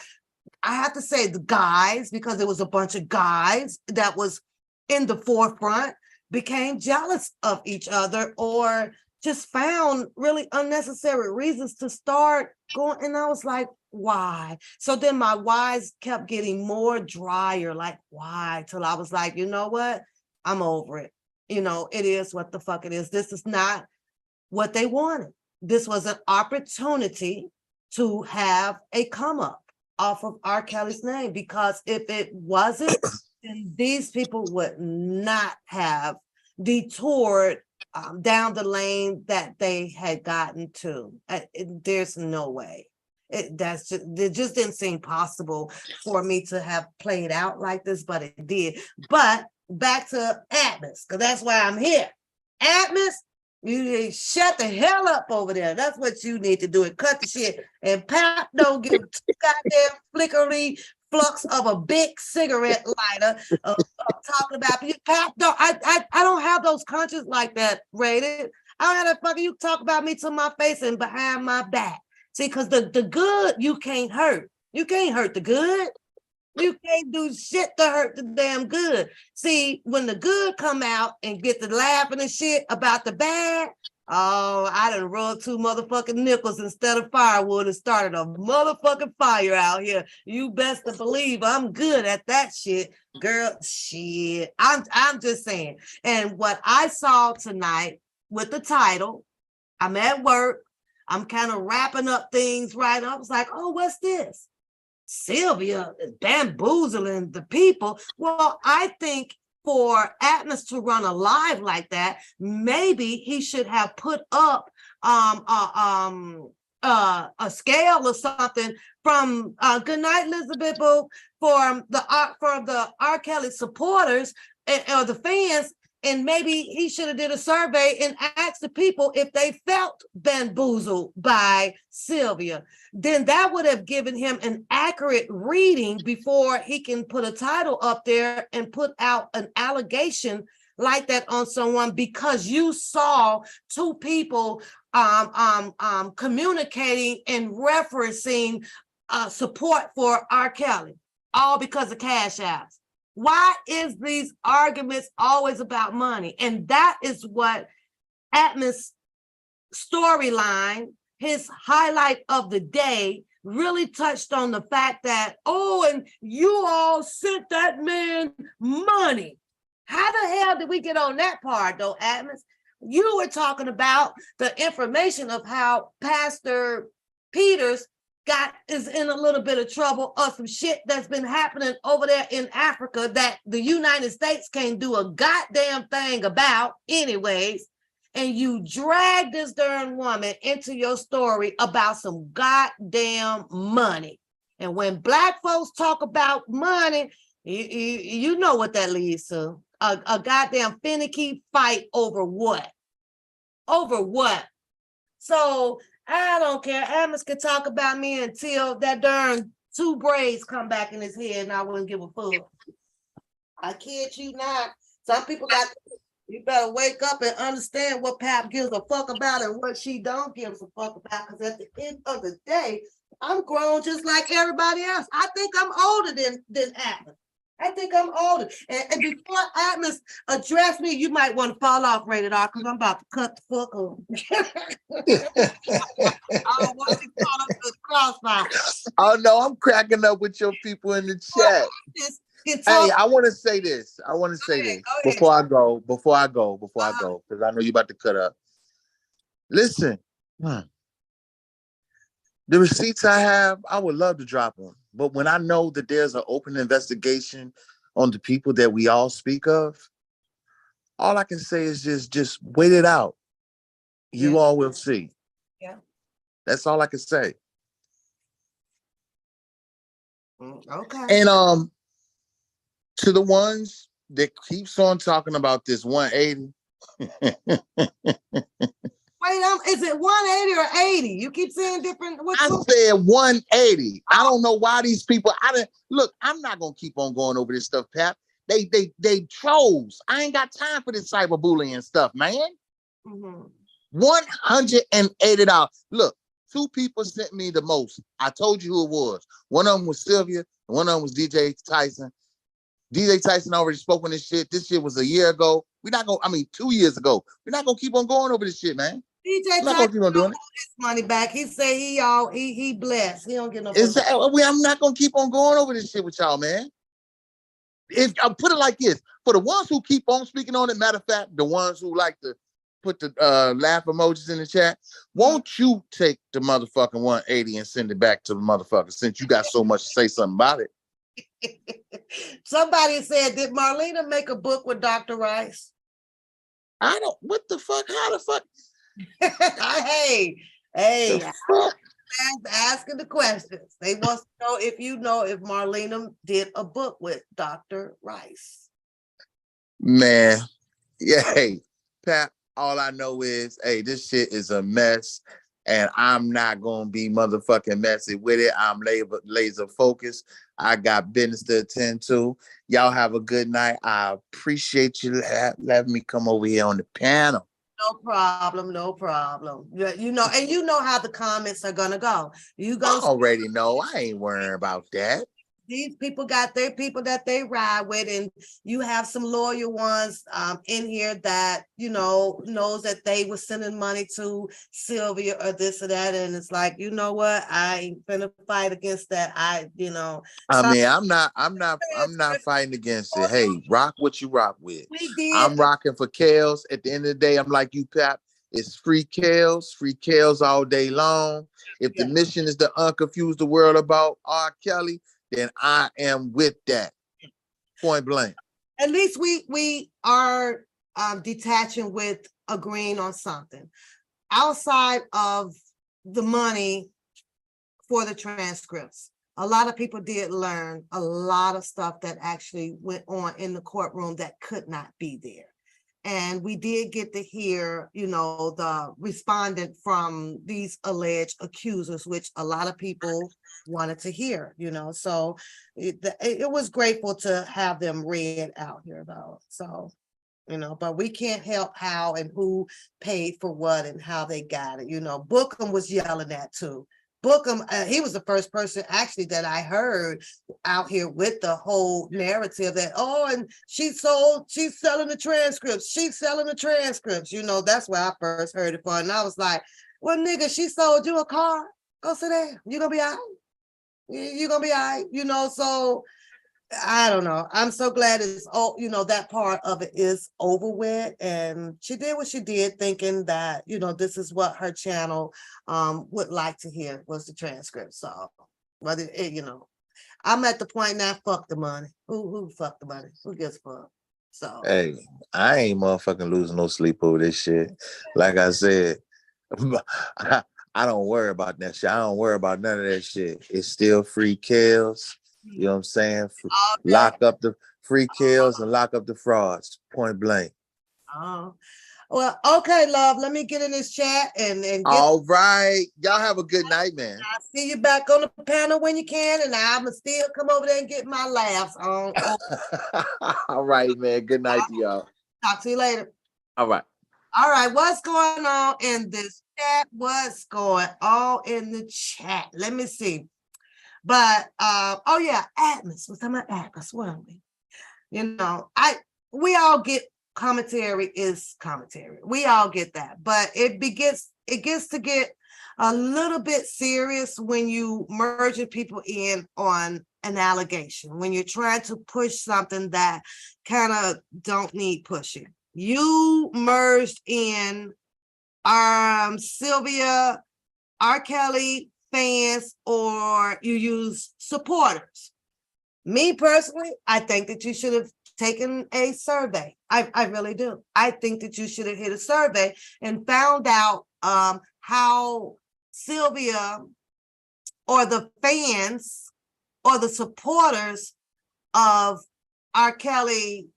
I have to say, the guys, because there was a bunch of guys that was in the forefront, became jealous of each other or just found really unnecessary reasons to start going. And I was like, why? So then my whys kept getting more drier, like, why? Till I was like, you know what? I'm over it. It is what the fuck it is. This is not what they wanted. This was an opportunity to have a come up off of R. Kelly's name, because if it wasn't, then these people would not have detoured down the lane that they had gotten to. There's no way. It just didn't seem possible for me to have played out like this, but it did. But back to Atmos, because that's why I'm here. Atmos, you need to shut the hell up over there. That's what you need to do, and cut the shit. And Pap don't give two goddamn flickery flux of a big cigarette lighter talking about Pap. I don't have those conscience like that, Rated. I don't have that fucking, you talk about me to my face and behind my back. See, because the good you can't hurt. You can't hurt the good. You can't do shit to hurt the damn good. See, when the good come out and get to laughing and shit about the bad, oh, I done rolled 2 motherfucking nickels instead of firewood and started a motherfucking fire out here. You best to believe I'm good at that shit, girl. Shit, I'm just saying. And what I saw tonight with the title, I'm at work. I'm kind of wrapping up things right. I was like, oh, what's this? Sylvia is bamboozling the people. Well, I think for Atmos to run a live like that, maybe he should have put up a scale or something from Good Night Elizabeth for the R. Kelly supporters or the fans. And maybe he should have did a survey and asked the people if they felt bamboozled by Sylvia. Then that would have given him an accurate reading before he can put a title up there and put out an allegation like that on someone, because you saw 2 people communicating and referencing support for R. Kelly, all because of cash apps. Why is these arguments always about money? And that is what Atmos' storyline, his highlight of the day, really touched on the fact that, oh, and you all sent that man money. How the hell did we get on that part, though, Atmos? You were talking about the information of how Pastor Peters is in a little bit of trouble of some shit that's been happening over there in Africa that the United States can't do a goddamn thing about anyways. And you drag this darn woman into your story about some goddamn money. And when Black folks talk about money, you know what that leads to. A goddamn finicky fight over what? Over what? So I don't care. Atmos could talk about me until that darn 2 braids come back in his head, and I wouldn't give a fuck. I kid you not. Some people you better wake up and understand what Pap gives a fuck about and what she don't give a fuck about. Because at the end of the day, I'm grown just like everybody else. I think I'm older than Atmos. I think I'm older. And before Atmos address me, you might want to fall off Rated R, because I'm about to cut the fuck off. I don't want to be caught up in the crossfire. Oh no, I'm cracking up with your people in the chat. Hey, I want to say this. Before I go, because I know you're about to cut up. Listen, the receipts I have, I would love to drop them. But when I know that there's an open investigation on the people that we all speak of, all I can say is just wait it out. You all will see. Yeah. That's all I can say. Okay. And to the ones that keeps on talking about this 180. Wait, is it 180 or 80? You keep saying different. I said 180. I don't know why these people. Look. I'm not gonna keep on going over this stuff, Pap. They trolls. I ain't got time for this cyberbullying stuff, man. Mm-hmm. $180. Look, 2 people sent me the most. I told you who it was. One of them was Sylvia, and one of them was DJ Tyson. DJ Tyson already spoke on this shit. This shit was a year ago. 2 years ago. We're not gonna keep on going over this shit, man. DJ Tyson don't want his money back. He say he blessed. He don't get no. I'm not gonna keep on going over this shit with y'all, man. If I put it like this, for the ones who keep on speaking on it, matter of fact, the ones who like to put the laugh emojis in the chat, won't you take the motherfucking 180 and send it back to the motherfucker, since you got so much to say something about it? Somebody said, did Marlena make a book with Dr. Rice? What the fuck? How the fuck? Hey, the fuck? Asking the questions. They want to know if you know if Marlena did a book with Dr. Rice. Man, yeah, hey, Pat, all I know is, hey, this shit is a mess, and I'm not gonna be motherfucking messy with it. I'm laser focused. I got business to attend to. Y'all have a good night. I appreciate you letting me come over here on the panel. No problem. You know, and you know how the comments are gonna go. I already know. I ain't worrying about that. These people got their people that they ride with, and you have some loyal ones in here that knows that they were sending money to Sylvia or this or that, and it's like, you know what, I ain't gonna fight against that. I So mean, I'm not fighting against it. Hey, rock what you rock with. we did. I'm rocking for Kales. At the end of the day, I'm like you, Pap. It's free Kales all day long. If the Yeah. mission is to unconfuse the world about R. Kelly, then I am with that. Point blank. At least we are detaching with agreeing on something outside of the money for the transcripts. A lot of people did learn a lot of stuff that actually went on in the courtroom that could not be there. And we did get to hear, the respondent from these alleged accusers, which a lot of people wanted to hear, So it was grateful to have them read out here, though. So, but we can't help how and who paid for what and how they got it. Bookham was yelling at too. Bookham, he was the first person actually that I heard out here with the whole narrative that, and she's selling the transcripts. She's selling the transcripts. That's where I first heard it from. And I was like, well, nigga, she sold you a car. Go sit there. You're going to be all right. You're going to be all right. So I don't know. I'm so glad it's that part of it is over with. And she did what she did, thinking that, this is what her channel would like to hear was the transcript. So, but I'm at the point now, fuck the money. Who fuck the money? Who gives a fuck? So Hey, I ain't motherfucking losing no sleep over this shit. Like I said, I don't worry about that shit. I don't worry about none of that shit. It's still free Kales. You know what I'm saying? Lock up the free Kales and lock up the frauds. Point blank. Well, okay, love. Let me get in this chat and get. All right. Y'all have a good night, man. I'll see you back on the panel when you can, and I'm going to still come over there and get my laughs on. All right, man. Good night to y'all. Talk to you later. All right. All right. What's going on in this chat? What's going on in the chat? Let me see. But, Atmos. We're talking about Atmos, weren't we? We all get commentary is commentary. We all get that. But it gets to get a little bit serious when you merging people in on an allegation, when you're trying to push something that kind of don't need pushing. You merged in Sylvia, R. Kelly fans, or you use supporters. Me personally, I think that you should have taken a survey. I really do. I think that you should have hit a survey and found out how Sylvia or the fans or the supporters of R. Kelly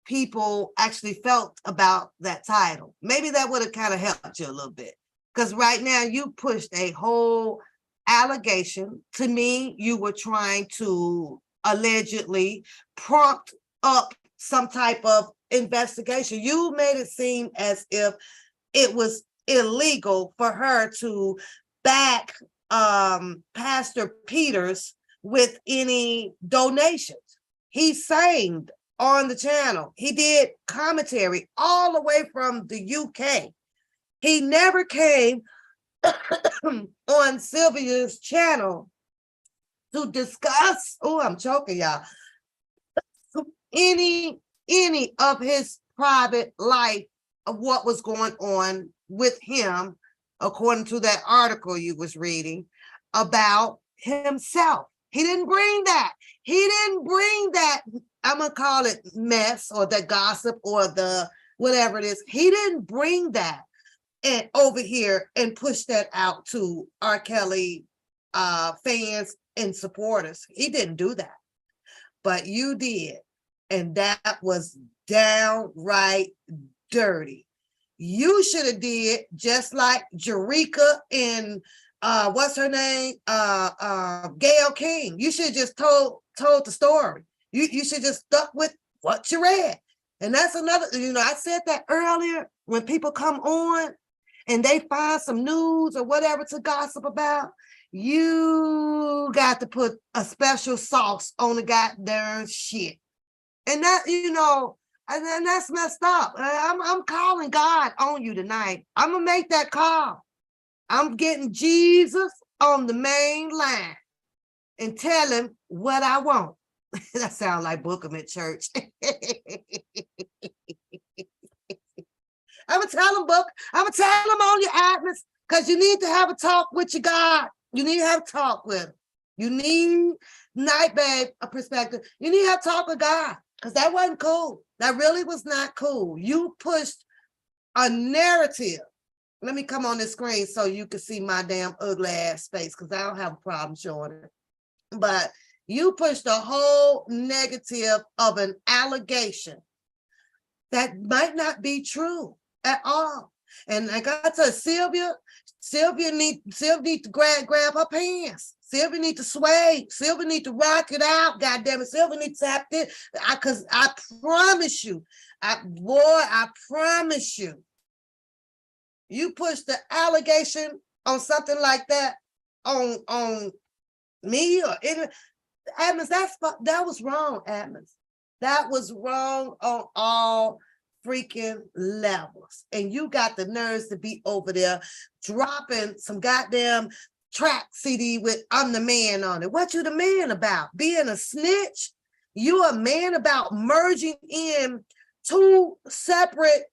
people actually felt about that title. Maybe that would have kind of helped you a little bit. Because right now you pushed a whole allegation. To me, you were trying to allegedly prompt up some type of investigation. You made it seem as if it was illegal for her to back Pastor Peters with any donations. He sang on the channel. He did commentary all the way from the UK. He never came on Sylvia's channel to discuss, I'm choking y'all, any of his private life of what was going on with him, according to that article you was reading about himself. He didn't bring that. I'm gonna call it mess or the gossip or the whatever it is. He didn't bring that and over here and push that out to R. Kelly fans and supporters. He didn't do that, but you did. And that was downright dirty. You should have did just like Jerika and what's her name? Gayle King. You should have just told the story. You should just stuck with what you read. And that's another, I said that earlier, when people come on and they find some news or whatever to gossip about, you got to put a special sauce on the goddamn shit. And that, and then that's messed up. I'm calling God on you tonight. I'm gonna make that call. I'm getting Jesus on the main line and tell him what I want. That sounds like Bookham at church. I'm gonna tell him, Book. I'm gonna tell him on your Atmos, because you need to have a talk with your God. You need to have a talk with him. You need, night babe, a perspective. You need to have a talk with God, because that wasn't cool. That really was not cool. You pushed a narrative. Let me come on the screen so you can see my damn ugly ass face, because I don't have a problem showing it. But you pushed a whole negative of an allegation that might not be true at all. And like I said, Sylvia need to grab her pants. Sylvia need to sway. Sylvia need to rock it out. God damn it, Sylvia need to tap it. Because I promise you, I promise you, you push the allegation on something like that on me or any Atmos. That was wrong, Atmos. That was wrong on all freaking levels. And you got the nerves to be over there dropping some goddamn track CD with "I'm the man" on it. What you the man about? Being a snitch? You a man about merging in two separate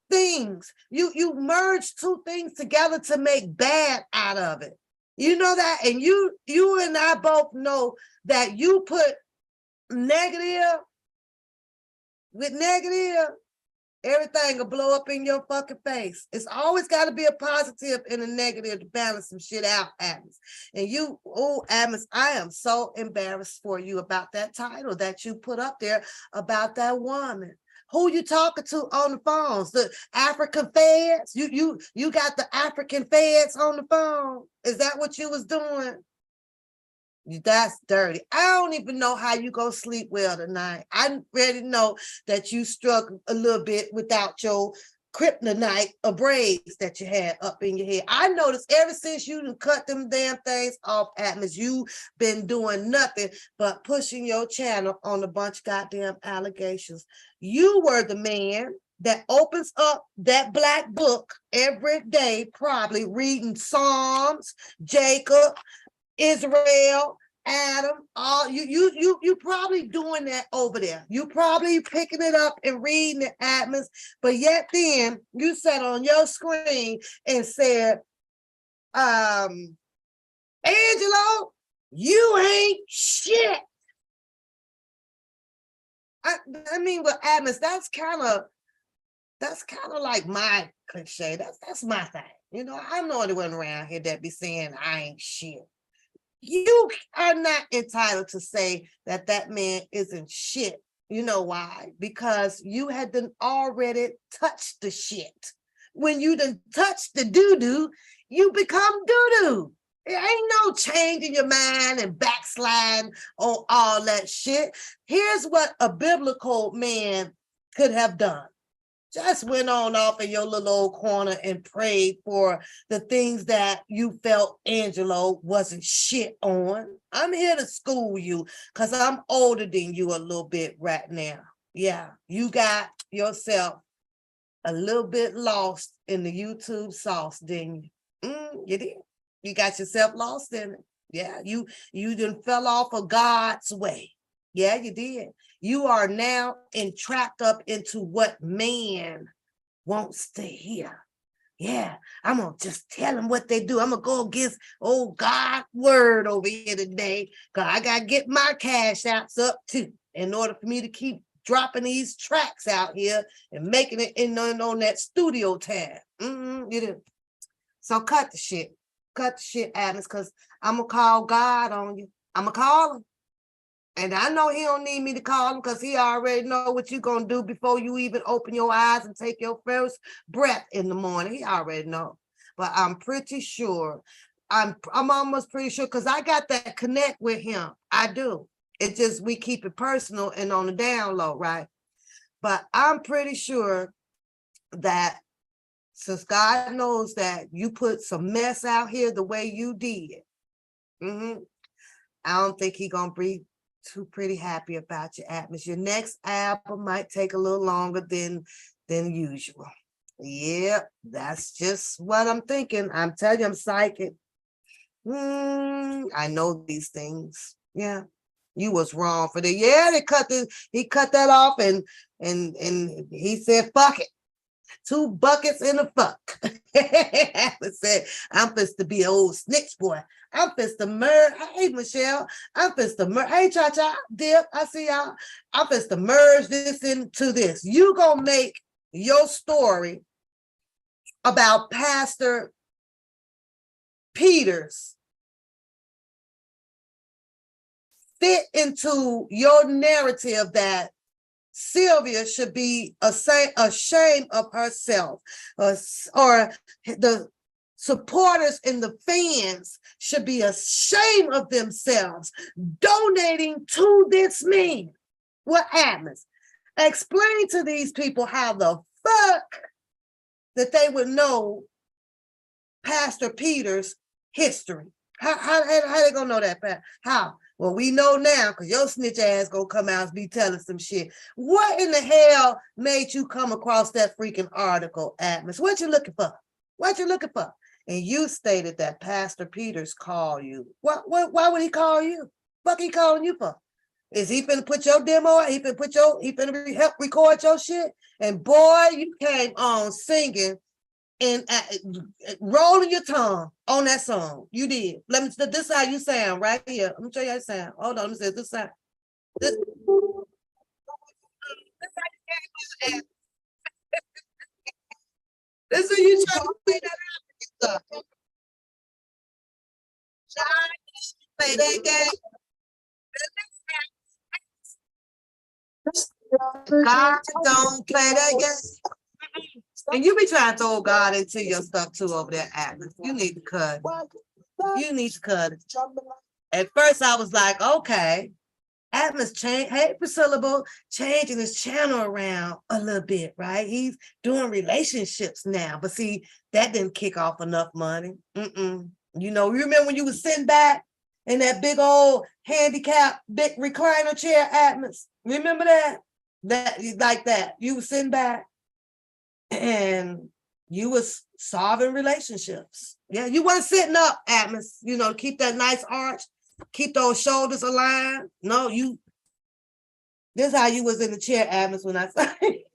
things. You merge two things together to make bad out of it. You know that? And you and I both know that you put negative with negative, everything will blow up in your fucking face. It's always got to be a positive and a negative to balance some shit out, Atmos. And you, Atmos, I am so embarrassed for you about that title that you put up there about that woman. Who you talking to on the phones? The African feds? You got the African feds on the phone? Is that what you was doing? That's dirty. I don't even know how you go sleep well tonight. I already know that you struggled a little bit without your kryptonite or braids that you had up in your head. I noticed ever since you cut them damn things off, Atmos, you been doing nothing but pushing your channel on a bunch of goddamn allegations. You were the man that opens up that black book every day, probably reading Psalms, Jacob, Israel, Adam, all you probably doing that over there. You probably picking it up and reading the Atmos, but yet then you sat on your screen and said, Angelo, you ain't shit. I mean, with Atmos, that's kind of like my cliche. That's my thing. I'm the only one around here that be saying I ain't shit. You are not entitled to say that man isn't shit. You know why? Because you had done already touched the shit. When you done touched the doo-doo, you become doo-doo. There ain't no change in your mind and backsliding on all that shit. Here's what a biblical man could have done. Just went on off in your little old corner and prayed for the things that you felt Angelo wasn't shit on. I'm here to school you because I'm older than you a little bit right now. Yeah, you got yourself a little bit lost in the YouTube sauce, didn't you? You did. You got yourself lost in it. Yeah, you done fell off of God's way. Yeah, you did. You are now entrapped up into what man wants to hear. Yeah, I'm going to just tell them what they do. I'm going to go against God's word over here today, because I got to get my cash outs up too in order for me to keep dropping these tracks out here and making it on that studio tab. You do. So cut the shit. Cut the shit, Atmos, because I'm going to call God on you. I'm going to call him. And I know he don't need me to call him because he already know what you're going to do before you even open your eyes and take your first breath in the morning. He already know. But I'm pretty sure, I'm almost pretty sure, because I got that connect with him. I do. It's just we keep it personal and on the down low, right? But I'm pretty sure that since God knows that you put some mess out here the way you did, Mm-hmm. I don't think he gonna be too pretty happy about your Atmos. Your next album might take a little longer than usual. Yep, that's just what I'm thinking. I'm telling you, I'm psychic. I know these things. Yeah, you was wrong for that. Yeah, he cut that off, and he said, "Fuck it." 2 buckets in a fuck. I said, I'm supposed to be an old snitch boy. I'm supposed to merge. Hey, Michelle. I'm supposed to merge. Hey, Cha-Cha, Dip, I see y'all. I'm supposed to merge this into this. You gonna make your story about Pastor Peters fit into your narrative that Sylvia should be ashamed of herself, or the supporters and the fans should be ashamed of themselves donating to this man. What happens? Explain to these people how the fuck that they would know Pastor Peters' history. How they gonna know that, Pat? How? Well, we know now, because your snitch ass gonna come out and be telling some shit. What in the hell made you come across that freaking article, Atmos? What you looking for? What you looking for? And you stated that Pastor Peters called you. Why would he call you? Fuck he calling you for? Is he finna put your demo out? He finna help record your shit? And boy, you came on singing and rolling your tongue on that song. You did. This is how you sound right here. Let me show you how you sound. Hold on, let me say this sound. This is you trying to play that out stuff. Play that game. God don't play that game. And you be trying to throw God into your stuff too over there, Atlas. You need to cut. You need to cut it. At first, I was like, okay, Atmos change. Hey, Priscilla, changing his channel around a little bit, right? He's doing relationships now, but see, that didn't kick off enough money. You know, you remember when you was sitting back in that big old handicap, big recliner chair, Atmos? Remember that? That like that. You was sitting back and you was solving relationships. Yeah, you weren't sitting up, Atmos, you know, keep that nice arch, keep those shoulders aligned. No, this is how you was in the chair, Atmos, when I say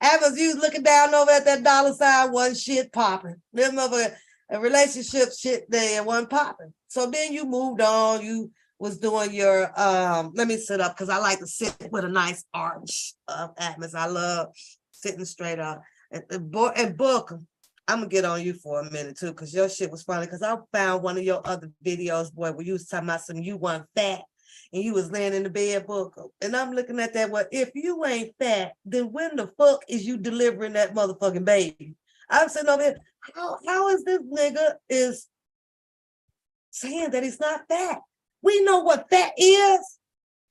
Atmos, you was looking down over at that dollar sign, wasn't shit popping. Them other a relationship shit there wasn't popping. So then you moved on, you was doing your let me sit up because I like to sit with a nice arch of Atmos. I love sitting straight up. And Book, I'm gonna get on you for a minute too, because your shit was funny. Because I found one of your other videos, boy, where you was talking about some you weren't fat and you was laying in the bed, Book. And I'm looking at that. Well, if you ain't fat, then when the fuck is you delivering that motherfucking baby? I'm sitting over here. How is this nigga is saying that he's not fat? We know what fat is.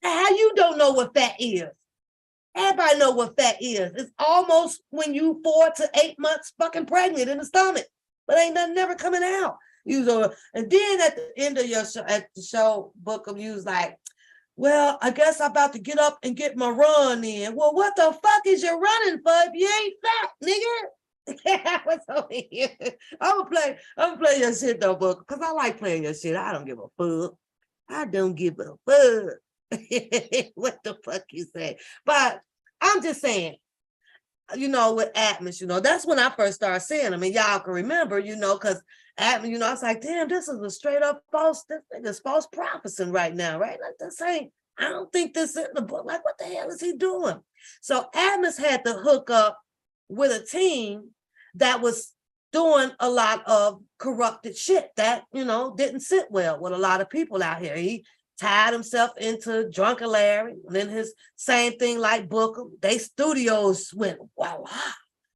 How you don't know what fat is? Everybody know what fat is. It's almost when you 4 to 8 months fucking pregnant in the stomach, but ain't nothing never coming out. And then at the end of your show, at the show, Booker, you was like, well, I guess I'm about to get up and get my run in. Well, what the fuck is you running for if you ain't fat, nigga? I was over here. I'm gonna play your shit though, Booker, because I like playing your shit. I don't give a fuck. I don't give a fuck. What the fuck you say? But I'm just saying, you know, with Atmos, you know, that's when I first started seeing him. And y'all can remember, you know, because Atmos, you know, I was like, damn, this is a straight up false, this nigga's false prophesying right now, right? Like this ain't, I don't think this in the book. Like, what the hell is he doing? So Atmos had to hook up with a team that was doing a lot of corrupted shit that, you know, didn't sit well with a lot of people out here. He tied himself into Drunken Larry, and then his same thing like Booker. They studios went, voila.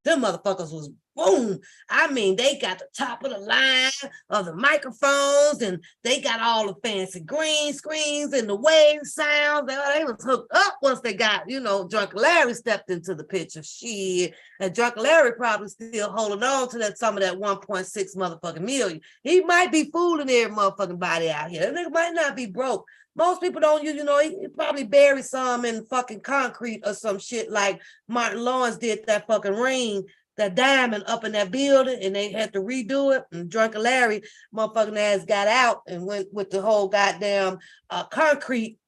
Them motherfuckers was boom. I mean, they got the top of the line of the microphones, and they got all the fancy green screens and the wave sounds. They was hooked up once they got, Drunk Larry stepped into the picture. Shit. And Drunk Larry probably still holding on to some of that 1.6 motherfucking million. He might be fooling every motherfucking body out here. That nigga might not be broke. Most people don't use, he probably buried some in fucking concrete or some shit like Martin Lawrence did that fucking ring, that diamond up in that building, and they had to redo it. And Drunken Larry, motherfucking ass, got out and went with the whole goddamn concrete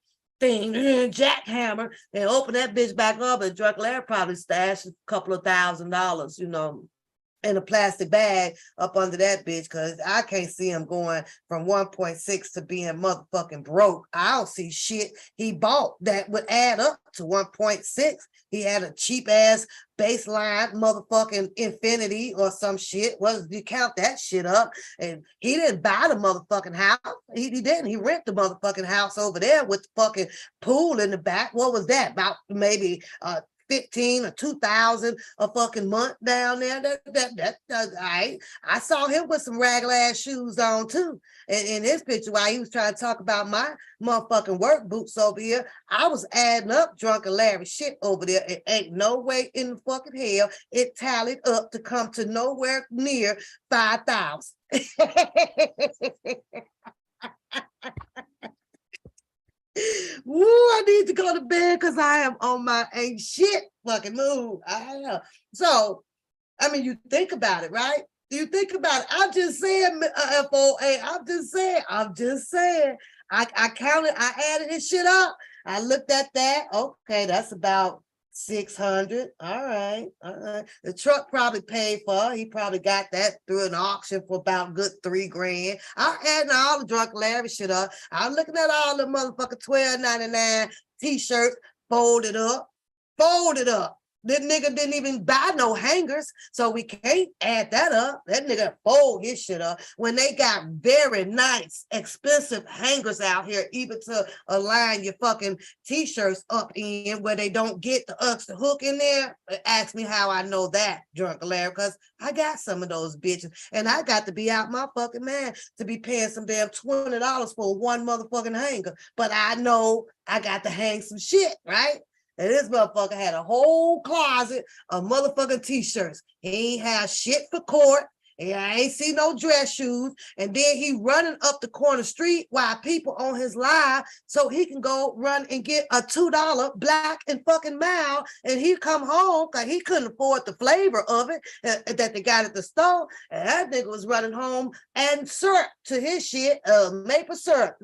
thing, jackhammer, and opened that bitch back up. And Drunken Larry probably stashed a couple of $1,000s, in a plastic bag up under that bitch, because I can't see him going from 1.6 to being motherfucking broke. I don't see shit he bought that would add up to 1.6. He had a cheap ass baseline motherfucking Infinity or some shit. Well, you count that shit up, and he didn't buy the motherfucking house. He didn't. He rent the motherfucking house over there with the fucking pool in the back. What was that? About maybe 15 or 2,000 a fucking month down there. I saw him with some ragged ass shoes on too. And in this picture, while he was trying to talk about my motherfucking work boots over here, I was adding up Drunken Larry shit over there. It ain't no way in the fucking hell it tallied up to come to nowhere near 5,000. Woo, I need to go to bed because I am on my ain't shit fucking mood. I know. So, I mean, you think about it, right? You think about it. I'm just saying, FOA. I'm just saying. I counted, I added this shit up. I looked at that. Okay, that's about 600. All right. The truck probably paid for. He probably got that through an auction for about good $3,000. I'm adding all the Drunk Larry shit up. I'm looking at all the motherfucking $12.99 t-shirts folded up. That nigga didn't even buy no hangers, so we can't add that up. That nigga fold his shit up when they got very nice, expensive hangers out here, even to align your fucking t-shirts up in where they don't get the extra hook in there. Ask me how I know that, Drunk Larry, because I got some of those bitches, and I got to be out my fucking man to be paying some damn $20 for one motherfucking hanger. But I know I got to hang some shit, right? And this motherfucker had a whole closet of motherfucking t-shirts. He ain't have shit for court. And I ain't see no dress shoes. And then he running up the corner street while people on his live so he can go run and get a $2 black and fucking mild. And he come home because he couldn't afford the flavor of it that they got at the store. And that nigga was running home and syrup to his shit, maple syrup.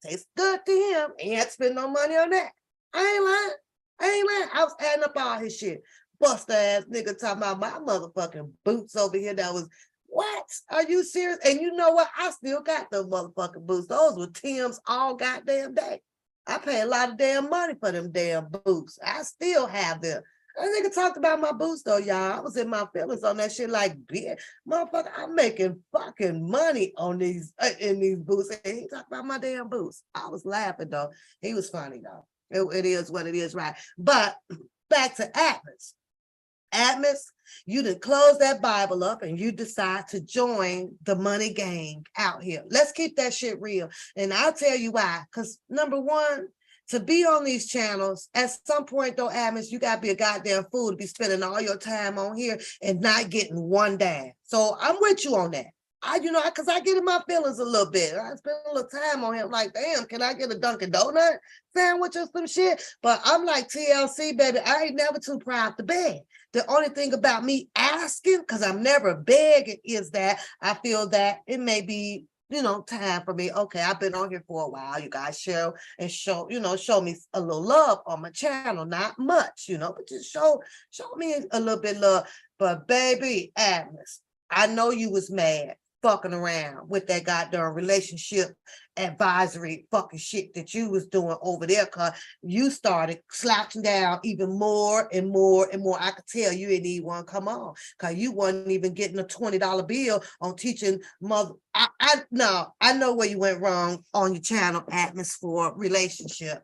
Tastes good to him. He had to spend no money on that. I ain't lying. I was adding up all his shit. Bust ass nigga talking about my motherfucking boots over here. That was, what? Are you serious? And you know what? I still got those motherfucking boots. Those were Tim's all goddamn day. I pay a lot of damn money for them damn boots. I still have them. That nigga talked about my boots though, y'all. I was in my feelings on that shit like, bitch, motherfucker, I'm making fucking money on these, in these boots. And he talked about my damn boots. I was laughing though. He was funny though. It is what it is, right? But back to Atmos. Atmos, you done close that Bible up and you decide to join the money gang out here. Let's keep that shit real. And I'll tell you why. Because number one, to be on these channels, at some point though, Atmos, you gotta be a goddamn fool to be spending all your time on here and not getting one dime. So I'm with you on that. Because I get in my feelings a little bit. I spend a little time on him, like, damn, can I get a Dunkin' Donut sandwich or some shit? But I'm like, TLC, baby, I ain't never too proud to beg. The only thing about me asking, because I'm never begging, is that I feel that it may be, time for me. Okay, I've been on here for a while. You guys show me a little love on my channel. Not much, but just show me a little bit of love. But baby, Atmos, I know you was mad fucking around with that goddamn relationship advisory fucking shit that you was doing over there, because you started slouching down even more and more and more. I could tell you didn't even want to come on because you wasn't even getting a $20 bill on teaching mother. I know where you went wrong on your channel, Atmosphere Relationship.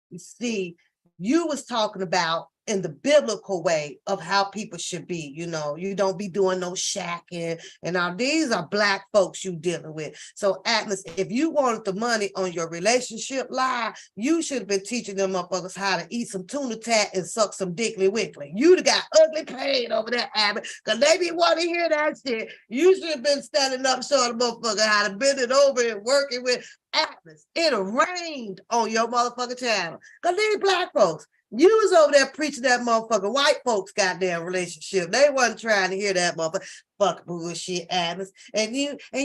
You see, you was talking about in the biblical way of how people should be. You know, you don't be doing no shacking, and now these are Black folks you dealing with. So Atmos, if you wanted the money on your relationship lie, you should have been teaching them motherfuckers how to eat some tuna tat and suck some dickly wickly. You'd have got ugly paid over there, Atmos, because they be want to hear that shit. You should have been standing up showing the motherfucker how to bend it over and working with Atmos. It rained on your motherfucking channel. Because these Black folks, you was over there preaching that motherfucker white folks goddamn relationship. They wasn't trying to hear that motherfucker bullshit, Atmos. And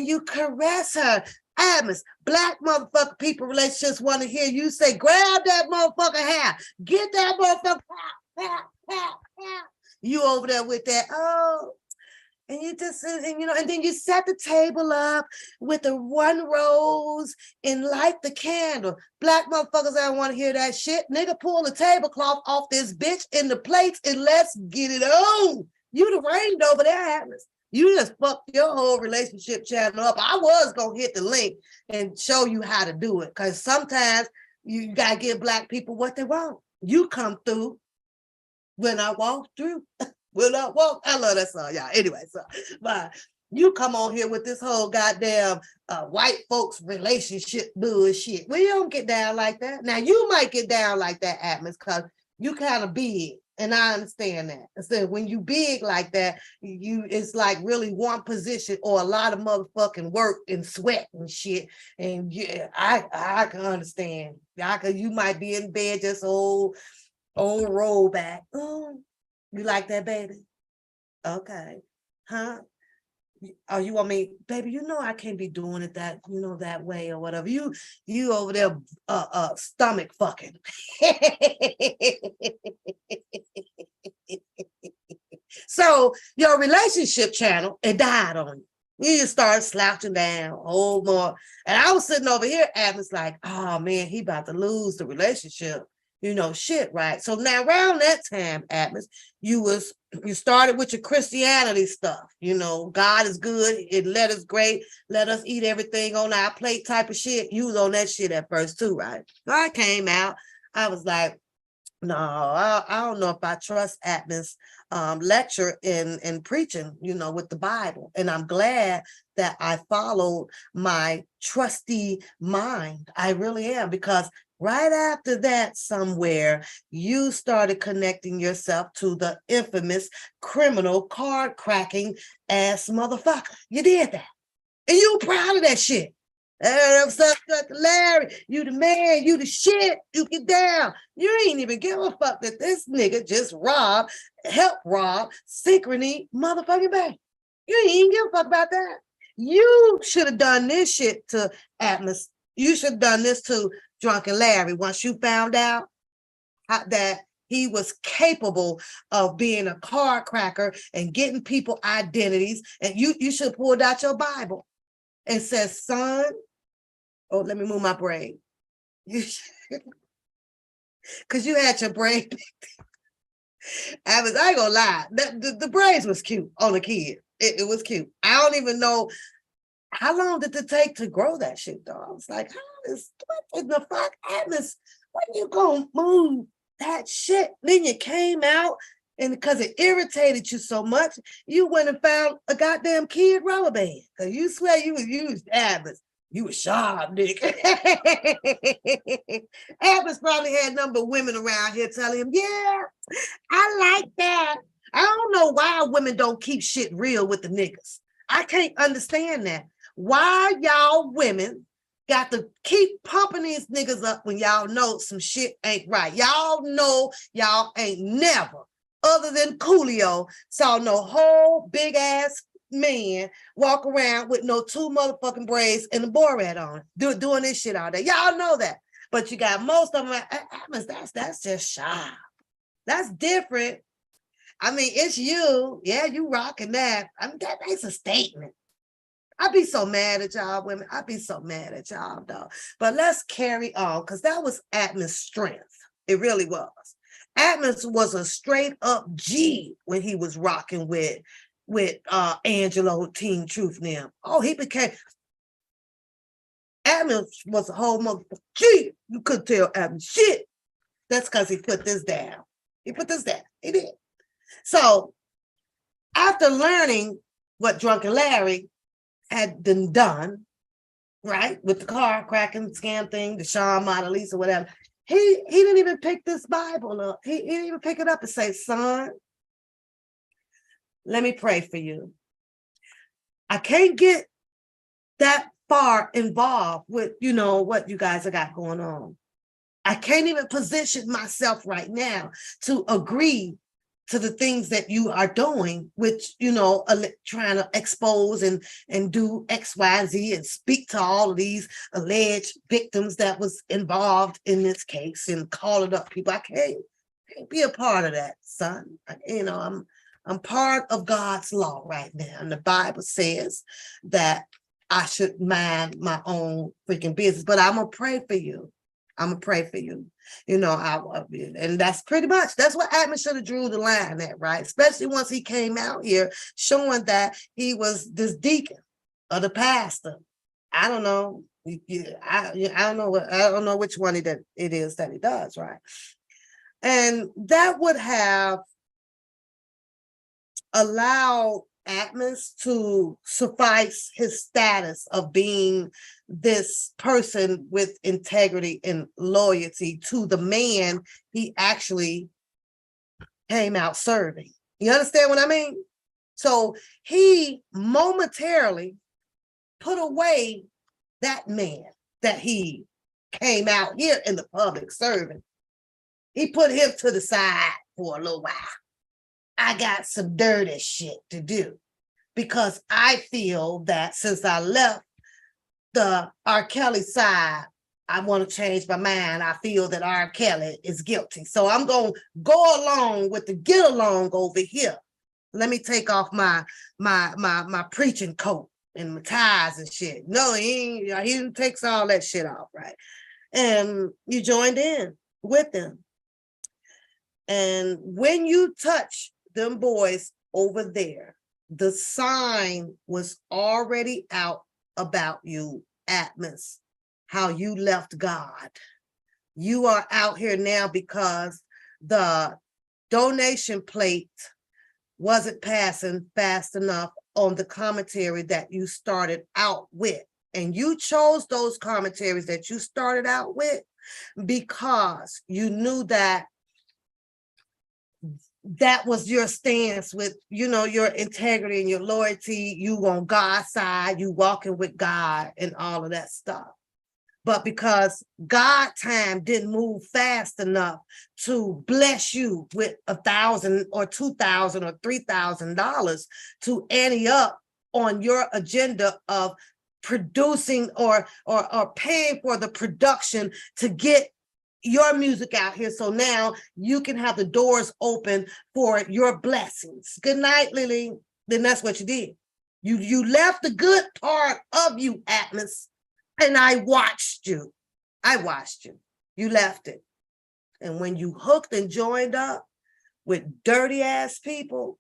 you caress her. Atmos, Black motherfucker people relationships want to hear you say, grab that motherfucker hair. Get that motherfucker hair. You over there with that, oh. And you just, and you know, and then you set the table up with the one rose and light the candle. Black motherfuckers, I don't want to hear that shit. Nigga, pull the tablecloth off this bitch in the plates and let's get it on. You the reigned over there, Atmos. You just fucked your whole relationship channel up. I was gonna hit the link and show you how to do it, because sometimes you gotta give Black people what they want. You come through when I walk through. Will I walk? I love that song, y'all. Anyway, so but you come on here with this whole goddamn white folks relationship bullshit. We don't get down like that. Now you might get down like that, Atmos, because you kind of big, and I understand that. So when you big like that, it's like really one position or a lot of motherfucking work and sweat and shit. And yeah, I can understand. You might be in bed just old roll back. Oh. You like that, baby? Okay. Huh? Oh, you want me, baby, you know I can't be doing it that, you know, that way or whatever. You over there stomach fucking. So your relationship channel, it died on you. You just started slouching down, oh more. And I was sitting over here, Atmos, like, oh man, he about to lose the relationship. You know, shit, right? So now around that time, Atmos, you started with your Christianity stuff. You know, God is good, it let us great, let us eat everything on our plate type of shit. You was on that shit at first too, right? So I came out, I was like, no, I don't know if I trust Atmos lecture in preaching, you know, with the Bible. And I'm glad that I followed my trusty mind. I really am, because right after that, somewhere, you started connecting yourself to the infamous criminal card cracking ass motherfucker. You did that. And you proud of that shit. Larry, you the man, you the shit, you get down. You ain't even give a fuck that this nigga just helped rob Synchrony motherfucking bank. You ain't even give a fuck about that. You should have done this shit to Atmos. You should have done this to Drunken Larry once you found out that he was capable of being a card cracker and getting people identities. And you should have pulled out your Bible and said, son, oh, let me move my brain. Because you had your brain. I ain't gonna lie, the braids was cute on the kid. It was cute. I don't even know, how long did it take to grow that shit, though? I was like, what in the fuck, Atmos? When you gonna move that shit? Then you came out, and because it irritated you so much, you went and found a goddamn kid rubber band. Because you swear you was used Atmos. You was sharp, nigga. Atmos probably had number of women around here telling him, yeah, I like that. I don't know why women don't keep shit real with the niggas. I can't understand that. Why y'all women got to keep pumping these niggas up when y'all know some shit ain't right? Y'all know y'all ain't never, other than Coolio, saw no whole big ass man walk around with no two motherfucking braids and a borat on, doing this shit all day. Y'all know that. But you got most of them, that's just shy. That's different. I mean, it's you. Yeah, you rocking that. I mean, that's a statement. I'd be so mad at y'all women. I'd be so mad at y'all, though. But let's carry on, because that was Atmos' strength. It really was. Atmos was a straight up G when he was rocking with Angelo, Teen Truth now. Oh, he became, Atmos was a whole motherfucker G. You couldn't tell Atmos shit. That's because he put this down. He put this there. He did. So after learning what Drunken Larry had been done, right, with the car cracking scam thing, the Sean Mona Lisa, whatever, he didn't even pick this Bible up. He didn't even pick it up and say, son, let me pray for you. I can't get that far involved with, what you guys have got going on. I can't even position myself right now to agree to the things that you are doing, which, trying to expose and do X, Y, and Z and speak to all of these alleged victims that was involved in this case and calling up people. I can't be a part of that, son. I'm part of God's law right now. And the Bible says that I should mind my own freaking business, but I'm going to pray for you. I'm going to pray for you. And that's pretty much, that's what Atmos should have drew the line at, right? Especially once he came out here showing that he was this deacon or the pastor. I don't know. I don't know which one it is that he does, right? And that would have allowed Atmos to suffice his status of being this person with integrity and loyalty to the man he actually came out serving. You understand what I mean? So he momentarily put away that man that he came out here in the public serving. He put him to the side for a little while. I got some dirty shit to do because I feel that since I left the R. Kelly side, I want to change my mind. I feel that R. Kelly is guilty. So I'm going to go along with the get along over here. Let me take off my preaching coat and my ties and shit. No, he takes all that shit off, right? And you joined in with them. And when you touch them boys over there, the sign was already out about you, Atmos, how you left God. You are out here now because the donation plate wasn't passing fast enough on the commentary that you started out with. And you chose those commentaries that you started out with because you knew that was your stance with, your integrity and your loyalty. You on God's side, you walking with God and all of that stuff. But because God time didn't move fast enough to bless you with $1,000 or $2,000 or $3,000 to ante up on your agenda of producing or paying for the production to get your music out here, so now you can have the doors open for your blessings. Good night, Lily. Then that's what you did. You left the good part of you, Atmos, and I watched you. You left it. And when you hooked and joined up with dirty ass people,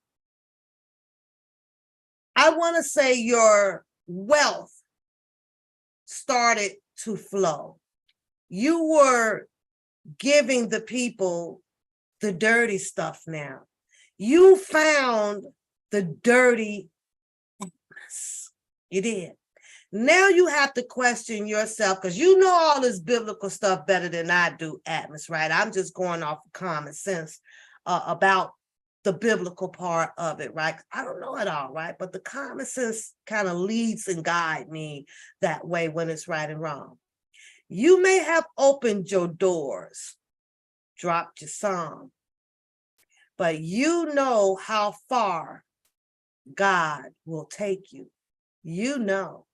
I want to say your wealth started to flow. You were giving the people the dirty stuff now. You found the dirty. You did. Now you have to question yourself because you know all this biblical stuff better than I do, Atmos, right? I'm just going off of common sense about the biblical part of it, right? I don't know it all, right? But the common sense kind of leads and guides me that way when it's right and wrong. You may have opened your doors, dropped your song, but you know how far God will take you. You know.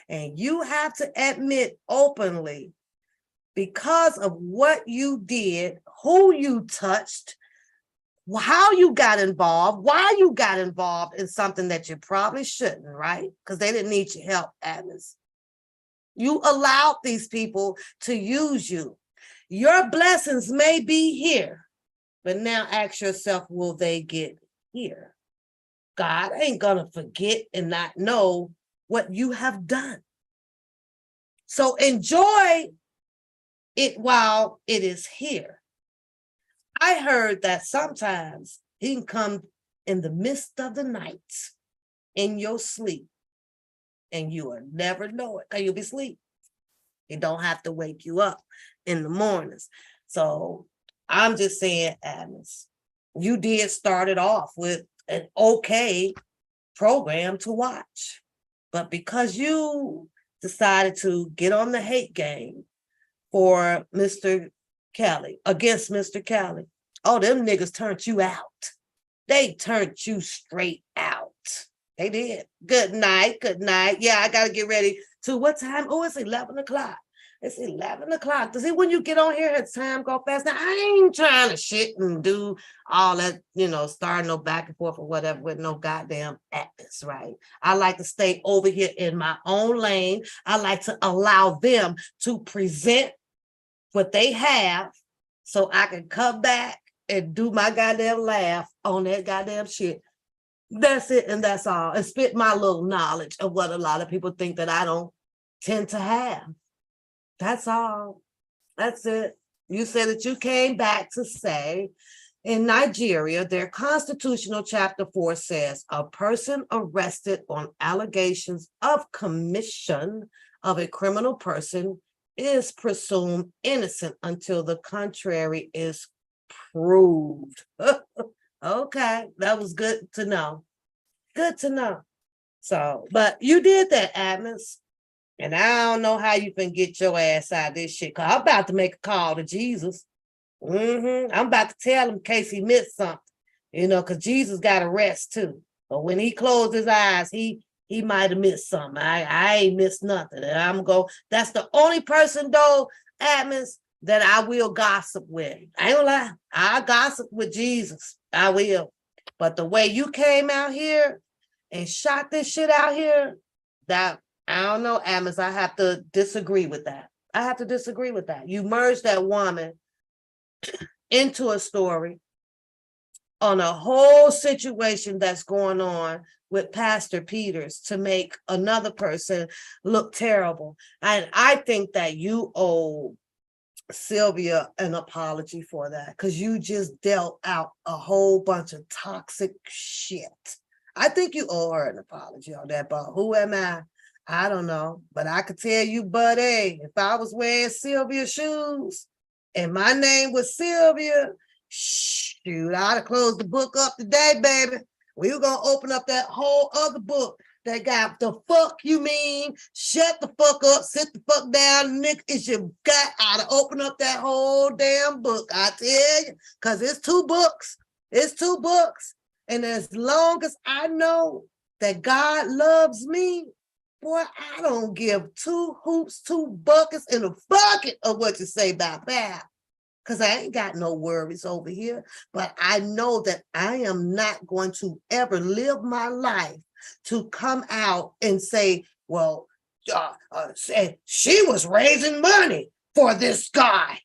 And you have to admit openly, because of what you did, who you touched, how you got involved, why you got involved in something that you probably shouldn't, right? Because they didn't need your help, Atmos. You allowed these people to use you. Your blessings may be here, but now ask yourself, will they get here? God ain't gonna forget and not know what you have done. So enjoy it while it is here. I heard that sometimes he can come in the midst of the night in your sleep, and you will never know it because you'll be asleep. He don't have to wake you up in the mornings. So I'm just saying, Atmos, you did start it off with an okay program to watch. But because you decided to get on the hate game for Mr. Kelly, against Mr. Kelly, oh, them niggas turned you out. They turned you straight out. They did. Good night. Good night. Yeah, I got to get ready to what time? Oh, it's 11 o'clock. It's 11 o'clock. Does it when you get on here, has time go fast? Now, I ain't trying to shit and do all that, start no back and forth or whatever with no goddamn Atmos, right? I like to stay over here in my own lane. I like to allow them to present what they have so I can come back and do my goddamn laugh on that goddamn shit. That's it, and that's all. And spit my little knowledge of what a lot of people think that I don't tend to have. That's all. That's it. You said that you came back to say in Nigeria, their constitutional chapter 4 says a person arrested on allegations of commission of a criminal person is presumed innocent until the contrary is proved. Okay, that was good to know. Good to know. So, but you did that, Atmos. And I don't know how you can get your ass out of this shit. Cause I'm about to make a call to Jesus. I'm about to tell him in case he missed something. Because Jesus got a rest too. But when he closed his eyes, he might have missed something. I ain't missed nothing. And that's the only person though, Atmos, that I will gossip with. I ain't gonna lie. I gossip with Jesus. I will. But the way you came out here and shot this shit out here, that I don't know, Atmos. I have to disagree with that. I have to disagree with that. You merged that woman into a story on a whole situation that's going on with Pastor Peters to make another person look terrible. And I think that you owe Sylvia an apology for that because you just dealt out a whole bunch of toxic shit. I think you owe her an apology on that, but who am I? I don't know, but I could tell you, buddy, if I was wearing Sylvia's shoes and my name was Sylvia, shoot, I'd have closed the book up today, baby. We were going to open up that whole other book that got the fuck you mean, shut the fuck up, sit the fuck down, nigga, it's your gut. I'd have opened up that whole damn book, I tell you, because it's 2 books. It's 2 books. And as long as I know that God loves me, boy, I don't give 2 hoops, 2 buckets in a bucket of what you say about that. Because I ain't got no worries over here. But I know that I am not going to ever live my life to come out and say, well, she was raising money for this guy.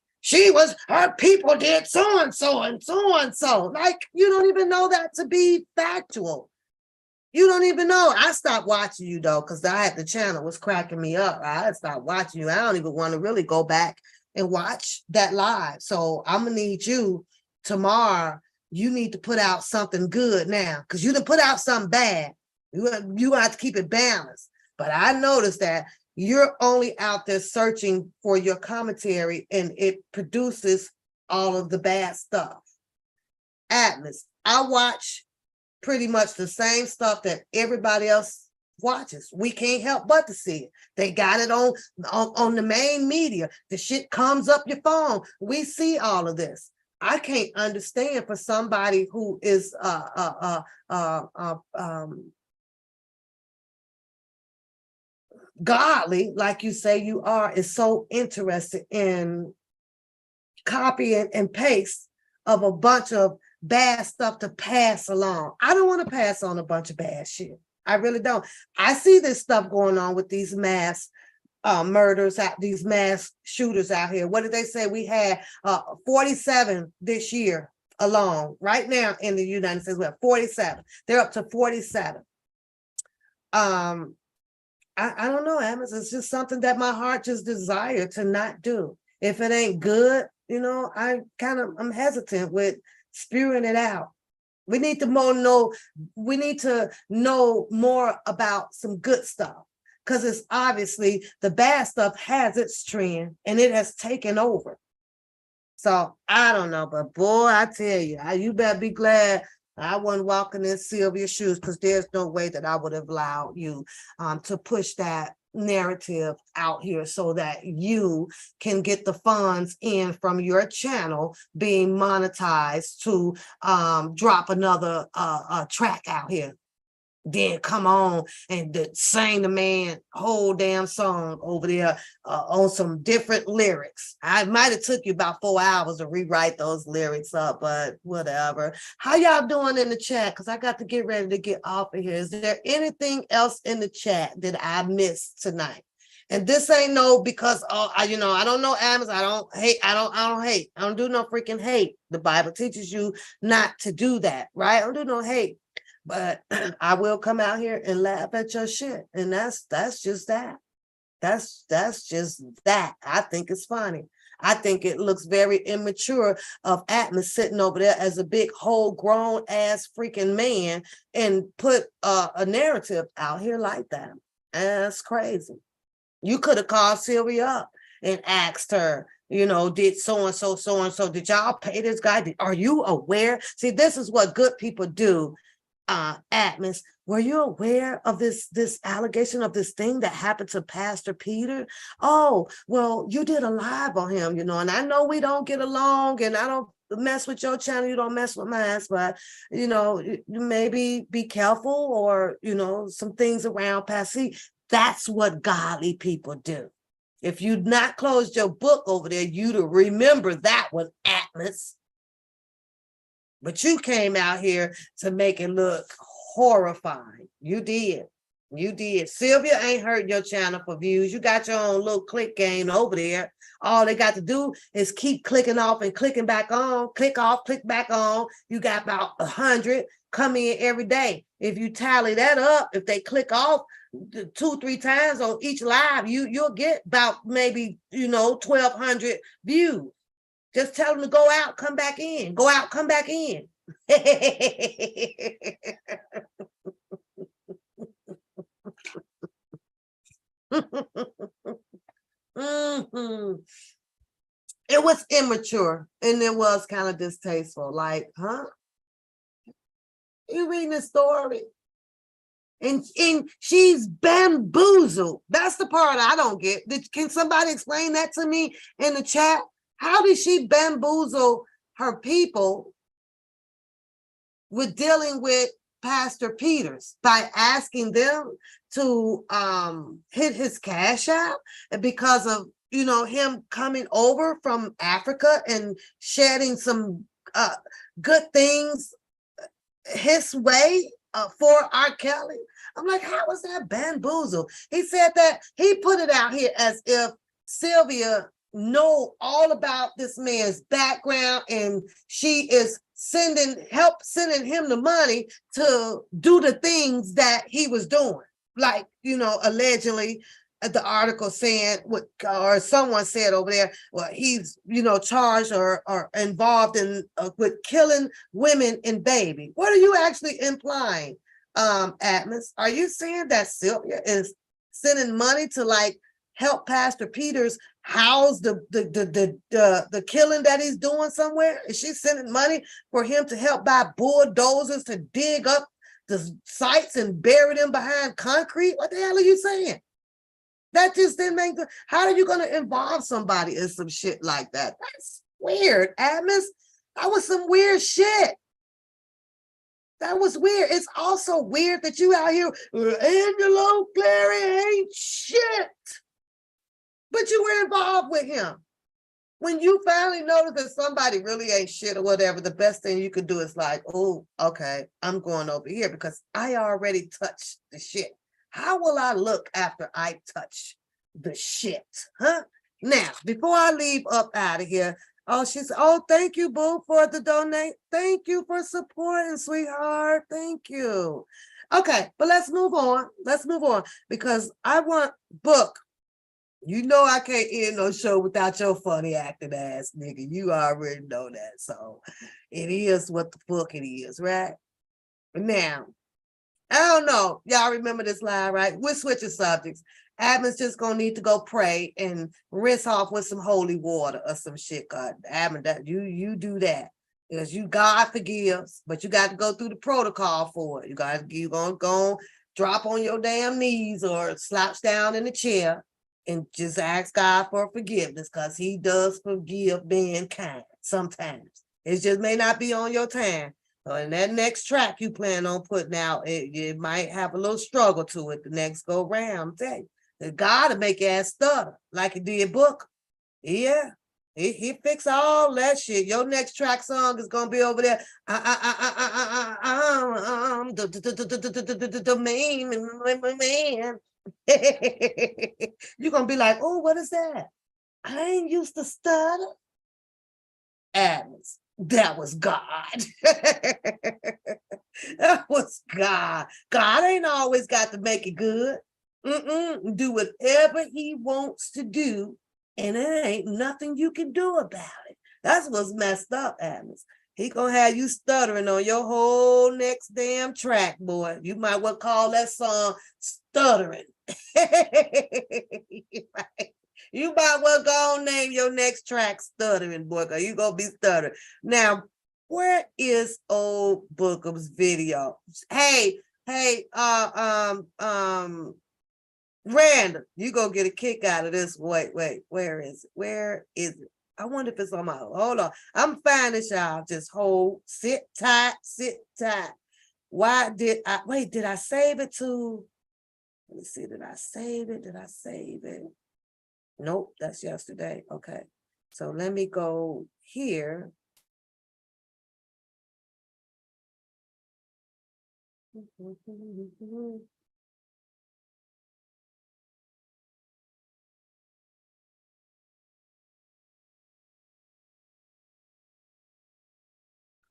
Her people did so and so and so and so. Like, you don't even know that to be factual. You don't even know. I stopped watching you though, because the channel was cracking me up. I stopped watching you. I don't even want to really go back and watch that live. So I'm gonna need you tomorrow. You need to put out something good now, because you done put out something bad. You have to keep it balanced. But I noticed that you're only out there searching for your commentary and it produces all of the bad stuff. Atmos, I watch pretty much the same stuff that everybody else watches. We can't help but to see it. They got it on the main media. The shit comes up your phone. We see all of this. I can't understand for somebody who is godly, like you say you are, is so interested in copy and paste of a bunch of bad stuff to pass along. I don't want to pass on a bunch of bad shit. I really don't. I see this stuff going on with these mass murders, these mass shooters out here. What did they say? We had 47 this year alone. Right now in the United States, we have 47. They're up to 47. I don't know, Atmos. It's just something that my heart just desired to not do. If it ain't good, I'm hesitant with spewing it out. We need to know more about some good stuff, because it's obviously the bad stuff has its trend and it has taken over. So I don't know, but boy, I tell you, you better be glad I wasn't walking in Sylvia's shoes, because there's no way that I would have allowed you to push that narrative out here so that you can get the funds in from your channel being monetized to drop another track out here. Then come on and sing the man whole damn song over there on some different lyrics. I might have took you about 4 hours to rewrite those lyrics up, but whatever. How y'all doing in the chat? Because I got to get ready to get off of here. Is there anything else in the chat that I missed tonight? And this ain't no because I don't know Atmos. I don't hate. I don't do no freaking hate. The Bible teaches you not to do that, right? I don't do no hate. But I will come out here and laugh at your shit. And that's just that. That's just that. I think it's funny. I think it looks very immature of Atmos sitting over there as a big whole grown ass freaking man and put a narrative out here like that. And that's crazy. You could have called Sylvia up and asked her, did so-and-so, did y'all pay this guy? Are you aware? See, this is what good people do. Atmos, were you aware of this allegation of this thing that happened to Pastor Peter? Oh, well, you did a live on him, and I know we don't get along and I don't mess with your channel, you don't mess with mine, but maybe be careful, or some things around Pastor. That's what godly people do. If you'd not closed your book over there, you'd remember that one, Atmos. But you came out here to make it look horrifying. You did. Sylvia ain't hurting your channel for views. You got your own little click game over there. All they got to do is keep clicking off and clicking back on. Click off, click back on. You got about 100 come in every day. If you tally that up, if they click off 2-3 times on each live, you'll get about maybe 1,200 views. Just tell them to go out, come back in. Go out, come back in. Mm-hmm. It was immature and it was kind of distasteful. Like, huh? You reading the story? And she's bamboozled. That's the part I don't get. Can somebody explain that to me in the chat? How did she bamboozle her people with dealing with Pastor Peters by asking them to hit his cash out, and because of him coming over from Africa and shedding some good things his way for R. Kelly? I'm like, how was that bamboozle? He said that he put it out here as if Sylvia know all about this man's background and she is sending him the money to do the things that he was doing. Like, allegedly the article saying or someone said over there, well, he's, charged or involved in with killing women and baby. What are you actually implying, Atmos? Are you saying that Sylvia is sending money to help Pastor Peters house the killing that he's doing somewhere? Is she sending money for him to help buy bulldozers to dig up the sites and bury them behind concrete? What the hell are you saying? That just didn't make the, how are you going to involve somebody in some shit like that? That's weird, Atmos. That was some weird shit. That was weird. It's also weird that you out here, Angelo Clary ain't shit. But you were involved with him. When you finally notice that somebody really ain't shit or whatever, the best thing you could do is like, oh, okay, I'm going over here because I already touched the shit. How will I look after I touch the shit? Huh? Now, before I leave up out of here, she said, oh, thank you, boo, for the donate. Thank you for supporting, sweetheart. Thank you. Okay, but let's move on. Let's move on because I want Book. You know I can't end no show without your funny acting ass, nigga. You already know that. So it is what the fuck it is, right? Now, I don't know. Y'all remember this line, right? We're switching subjects. Admin's just gonna need to go pray and rinse off with some holy water or some shit. God, Admin, that you do that. Because you God forgives, but you got to go through the protocol for it. You gonna go drop on your damn knees or slouch down in the chair and just ask God for forgiveness because he does forgive mankind sometimes. It just may not be on your time. So in that next track you plan on putting out, it might have a little struggle to it the next go round. Tell you, God will make your ass stutter like he did Book. Yeah. He fix all that shit. Your next track song is gonna be over there. The main man. You're gonna be like, oh, what is that? I ain't used to stutter. Atmos. That was God. That was God. God ain't always got to make it good. Do whatever he wants to do, and there ain't nothing you can do about it. That's what's messed up, Atmos. He gonna have you stuttering on your whole next damn track, boy. You might well call that song Stuttering. You might well go and name your next track Stuttering, boy, because you gonna be stuttering. Now, where is old Bookham's video? Hey, Random, you gonna get a kick out of this. Wait, where is it? Where is it? I wonder if it's on my, hold on. I'm finding this, y'all. Just hold, sit tight. Why did I save it to, let me see, did I save it? Nope, that's yesterday. Okay. So let me go here.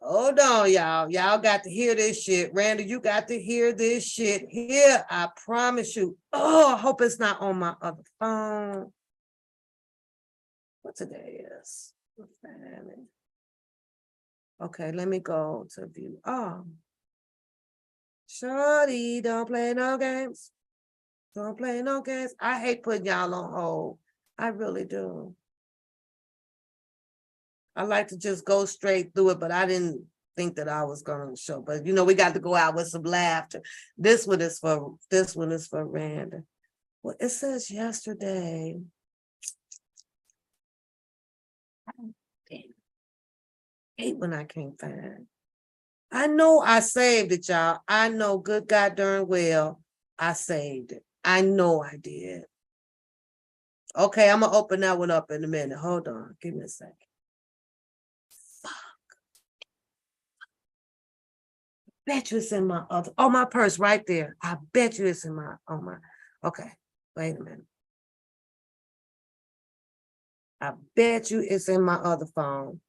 Hold on, y'all. Y'all got to hear this shit. Randy, you got to hear this shit here. I promise you. Oh, I hope it's not on my other phone. What today is? Okay, let me go to view. Oh. Shorty, don't play no games. Don't play no games. I hate putting y'all on hold. I really do. I like to just go straight through it, but I didn't think that I was going to show. But you know, we got to go out with some laughter. This one is for Randa. Well, it says yesterday. Damn. Hate when I can't find. I know I saved it, y'all. I know good God darn well I saved it. I know I did. Okay, I'm gonna open that one up in a minute. Hold on, give me a second. Fuck. Bet you it's in my other, oh, my purse right there. I bet you it's in my, okay, wait a minute. I bet you it's in my other phone.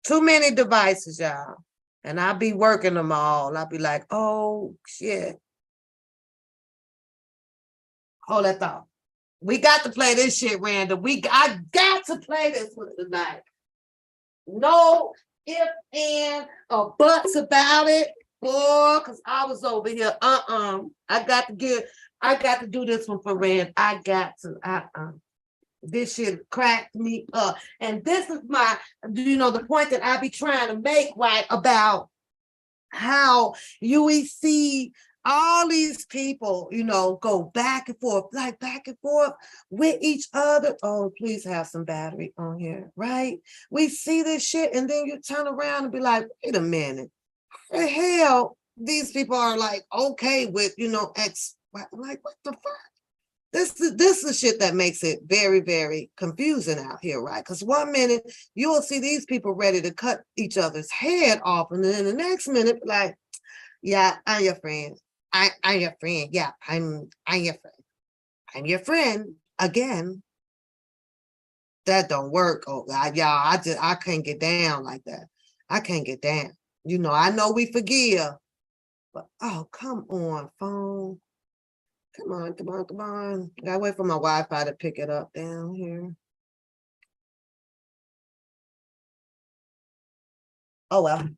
Too many devices, y'all. And I'll be working them all. I'll be like, oh, shit. Hold that thought. We got to play this shit, Random. I got to play this one tonight. No if, and, or buts about it, boy, because I was over here. I got to do this one for Rand. I got to, This shit cracked me up. And this is my, the point that I be trying to make, right, about how you see all these people, go back and forth with each other. Oh, please have some battery on here, right? We see this shit and then you turn around and be like, wait a minute. The hell, these people are like, okay with, like, what the fuck? This is shit that makes it very, very confusing out here, right? Because 1 minute you will see these people ready to cut each other's head off, and then the next minute, like, yeah, I'm your friend. I'm your friend. Yeah, I'm your friend. I'm your friend again. That don't work. Oh, y'all, I can't get down like that. I can't get down. I know we forgive, but oh, come on, phone. Come on, come on, come on. I gotta wait for my Wi-Fi to pick it up down here. Oh well,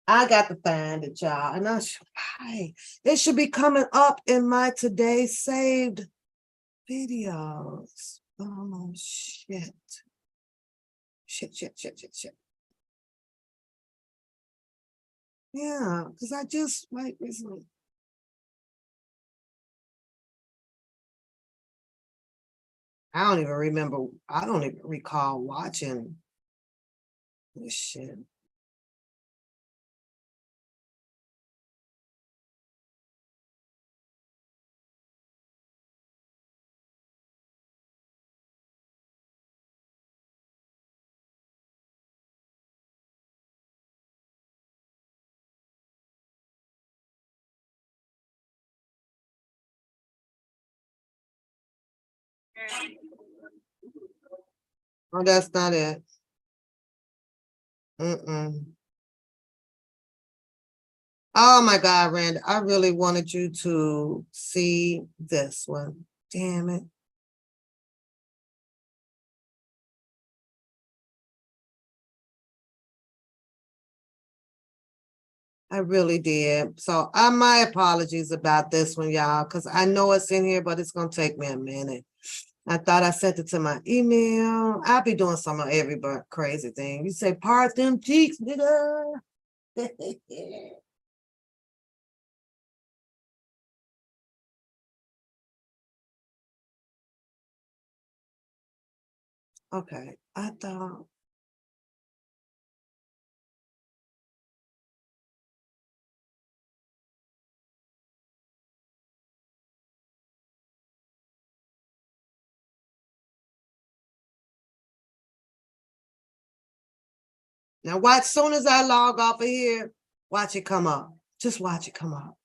I got to find it, y'all. And it should be coming up in my today saved videos. Oh shit. Shit. Yeah, because I just recently. I don't even remember. I don't even recall watching this shit. Oh, that's not it. Oh my God, Randy, I really wanted you to see this one. Damn it. I really did. So my apologies about this one, y'all, because I know it's in here, but it's gonna take me a minute. I thought I sent it to my email. I'll be doing some of every crazy thing. You say, part them cheeks, nigga. Okay, I thought. Now watch, soon as I log off of here, watch it come up. Just watch it come up.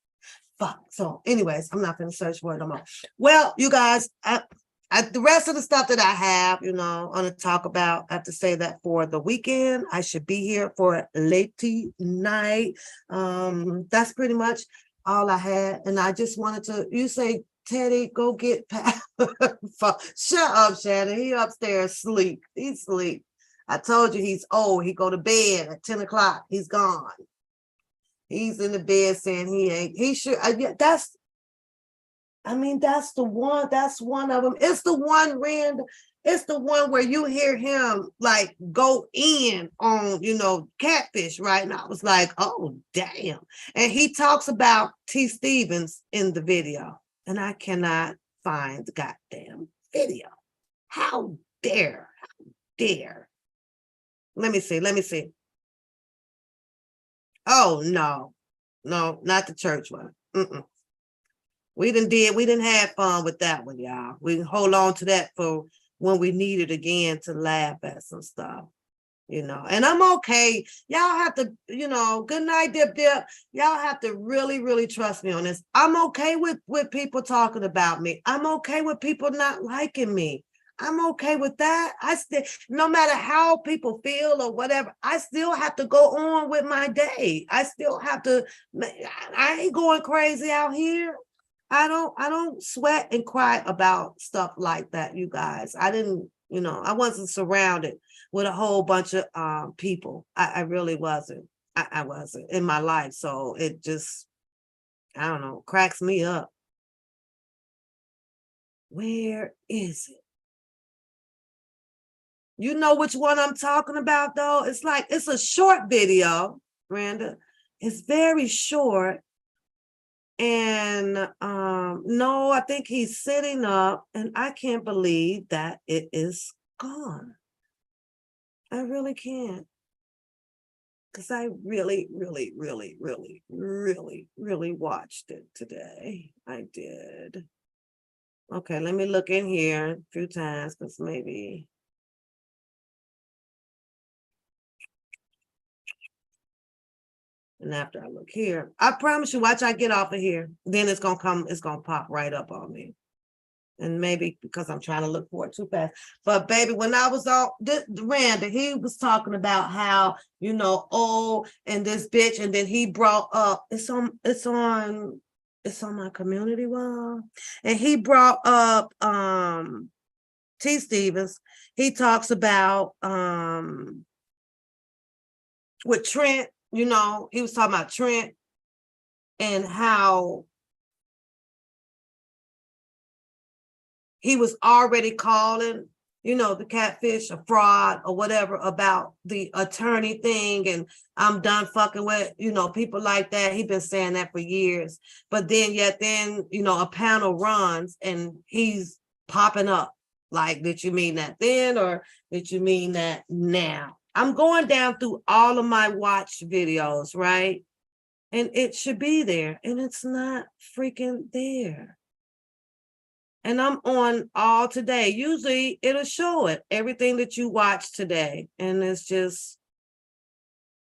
Fuck. So anyways, I'm not gonna search for it no more. Well, you guys, the rest of the stuff that I have, I'm gonna talk about. I have to say that for the weekend, I should be here for late night. That's pretty much all I had. And I just wanted to, you say, Teddy, go get Pat. Shut up, Shannon. He upstairs sleep. He's sleep. I told you he's old. He go to bed at 10 o'clock. He's gone. He's in the bed saying he should. That's the one. That's one of them. It's the one, Rand. It's the one where you hear him like go in on, catfish, right? And I was like, oh, damn. And he talks about T. Stevens in the video. And I cannot find the goddamn video. How dare? Let me see. Oh, no, not the church one. We didn't have fun with that one, y'all. We can hold on to that for when we need it again to laugh at some stuff, And I'm okay. Y'all have to, good night, Dip. Y'all have to really, really trust me on this. I'm okay with people talking about me. I'm okay with people not liking me. I'm okay with that. I still, no matter how people feel or whatever, I still have to go on with my day. I still have to, I ain't going crazy out here. I don't sweat and cry about stuff like that, you guys. I didn't, I wasn't surrounded with a whole bunch of people. I really wasn't. I wasn't in my life. So it just, I don't know, cracks me up. Where is it? You know which one I'm talking about, though? It's a short video, Brenda. It's very short. And no, I think he's sitting up, and I can't believe that it is gone. I really can't. Because I really, really, really, really, really, really watched it today. I did. Okay, let me look in here a few times because maybe. And after I look here, I promise you, watch I get off of here. Then it's gonna pop right up on me. And maybe because I'm trying to look for it too fast. But baby, when I was on Randy, he was talking about how, and this bitch, and then he brought up, it's on It's on my community wall. And he brought up T. Stevens. He talks about with Trent, you know, he was talking about Trent and how he was already calling, you know, the catfish a fraud or whatever about the attorney thing. And I'm done fucking with, you know, people like that. He's been saying that for years. But then, you know, a panel runs and he's popping up. Like, did you mean that then or did you mean that now? I'm going down through all of my watch videos, right? And it should be there. And it's not freaking there. And I'm on all today. Usually it'll show it, everything that you watch today. And it's just,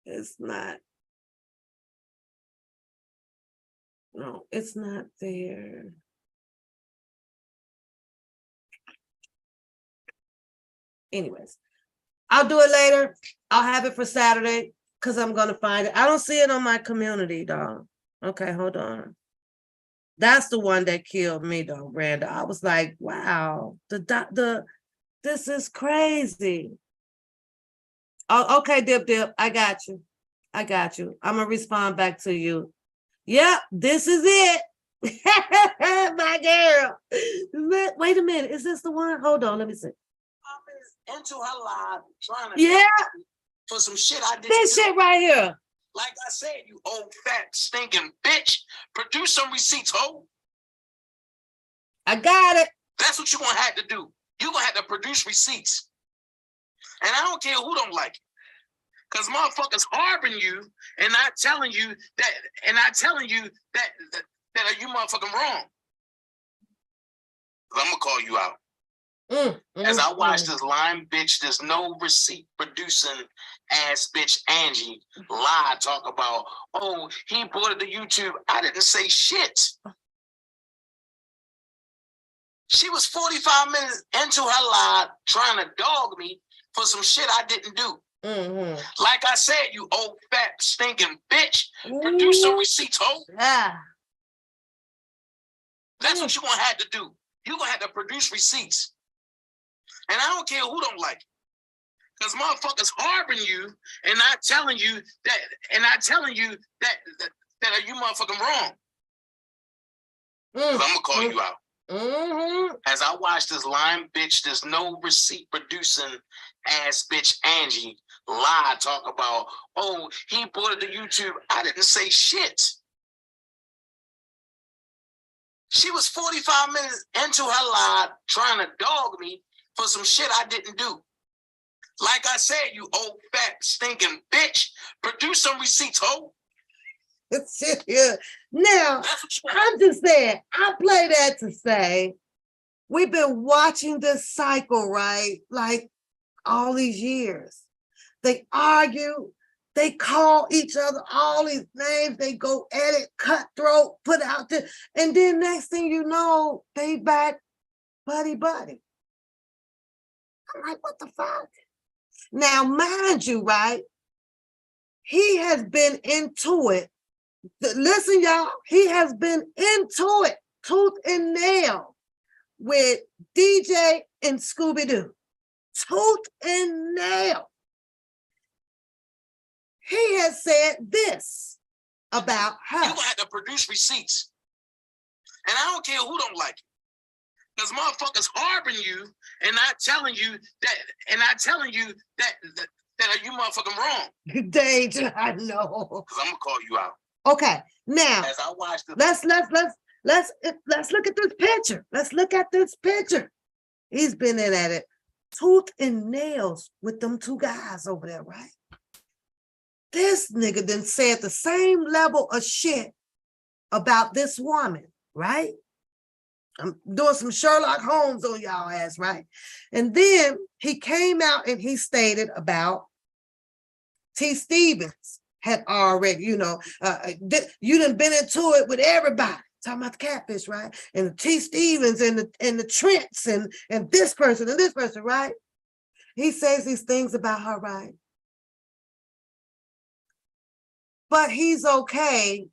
it's not. No, it's not there. Anyways, I'll do it later. I'll have it for Saturday because I'm going to find it. I don't see it on my community, dog. Okay, hold on. That's the one that killed me, though, Randa. I was like, wow, this is crazy. Oh, okay, Dip. I got you. I'm gonna respond back to you. Yep, this is it. My girl. Wait a minute. Is this the one? Hold on, let me see. Into her life, trying to for some shit I didn't this do. shit right here. Like I said, you old fat stinking bitch, produce some receipts, ho. I got it. That's what you're gonna have to do. You're gonna have to produce receipts. And I don't care who don't like it. Because motherfuckers harboring you and not telling you that you motherfucking wrong. I'm gonna call you out. As I watch this lying bitch, there's no receipt producing ass bitch Angie lie, talk about, oh, he bought it to YouTube. I didn't say shit. She was 45 minutes into her lie trying to dog me for some shit I didn't do. Like I said, you old fat stinking bitch, produce some receipts, ho. Yeah. That's what you're gonna have to do. You're gonna have to produce receipts. And I don't care who don't like it. Because motherfuckers harboring you and not telling you that you motherfucking wrong. I'm gonna call you out. As I watch this lying bitch, there's no receipt producing ass bitch Angie lie, talk about, oh, he bought it to YouTube. I didn't say shit. She was 45 minutes into her lie trying to dog me for some shit I didn't do. Like I said, you old fat stinking bitch, produce some receipts, ho. Sit here. Now, I'm just saying, I play that to say, we've been watching this cycle, right? Like all these years. They argue, they call each other all these names, they go edit, cutthroat, put out there, and then next thing you know, they back buddy. I'm like, what the fuck? Now, mind you, right? He has been into it. Listen, y'all, he has been into it, tooth and nail, with DJ and Scooby-Doo. Tooth and nail. He has said this about her. You're gonna have to produce receipts. And I don't care who don't like it. Because motherfuckers harboring you and not telling you that you motherfucking wrong. Danger, I know. Because I'm gonna call you out. Okay, now as I watch the let's look at this picture. Let's look at this picture. He's been in at it tooth and nails with them two guys over there, right? This nigga then said the same level of shit about this woman, right? I'm doing some Sherlock Holmes on y'all ass, right? And then he came out and he stated about T. Stevens had already, you done been into it with everybody. Talking about the catfish, right? And the T. Stevens and the Trents and this person, right? He says these things about her, right? But he's okay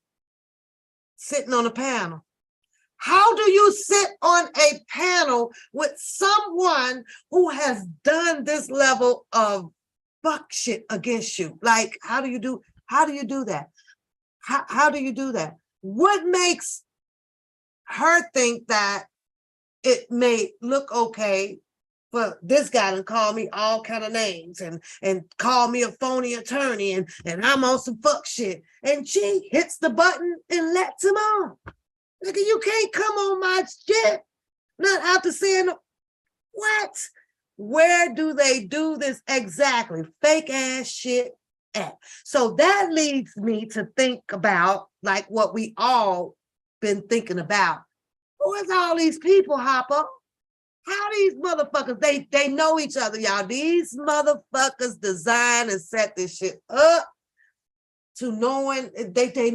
sitting on a panel. How do you sit on a panel with someone who has done this level of fuck shit against you? Like, how do you do that? How do you do that? What makes her think that it may look okay for this guy to call me all kind of names and call me a phony attorney and I'm on some fuck shit? And she hits the button and lets him on. Nigga, you can't come on my shit. Not after saying, what? Where do they do this exactly? Fake ass shit at. So that leads me to think about like what we all been thinking about. Who is all these people, Hopper? How these motherfuckers, they know each other, y'all. These motherfuckers design and set this shit up to knowing they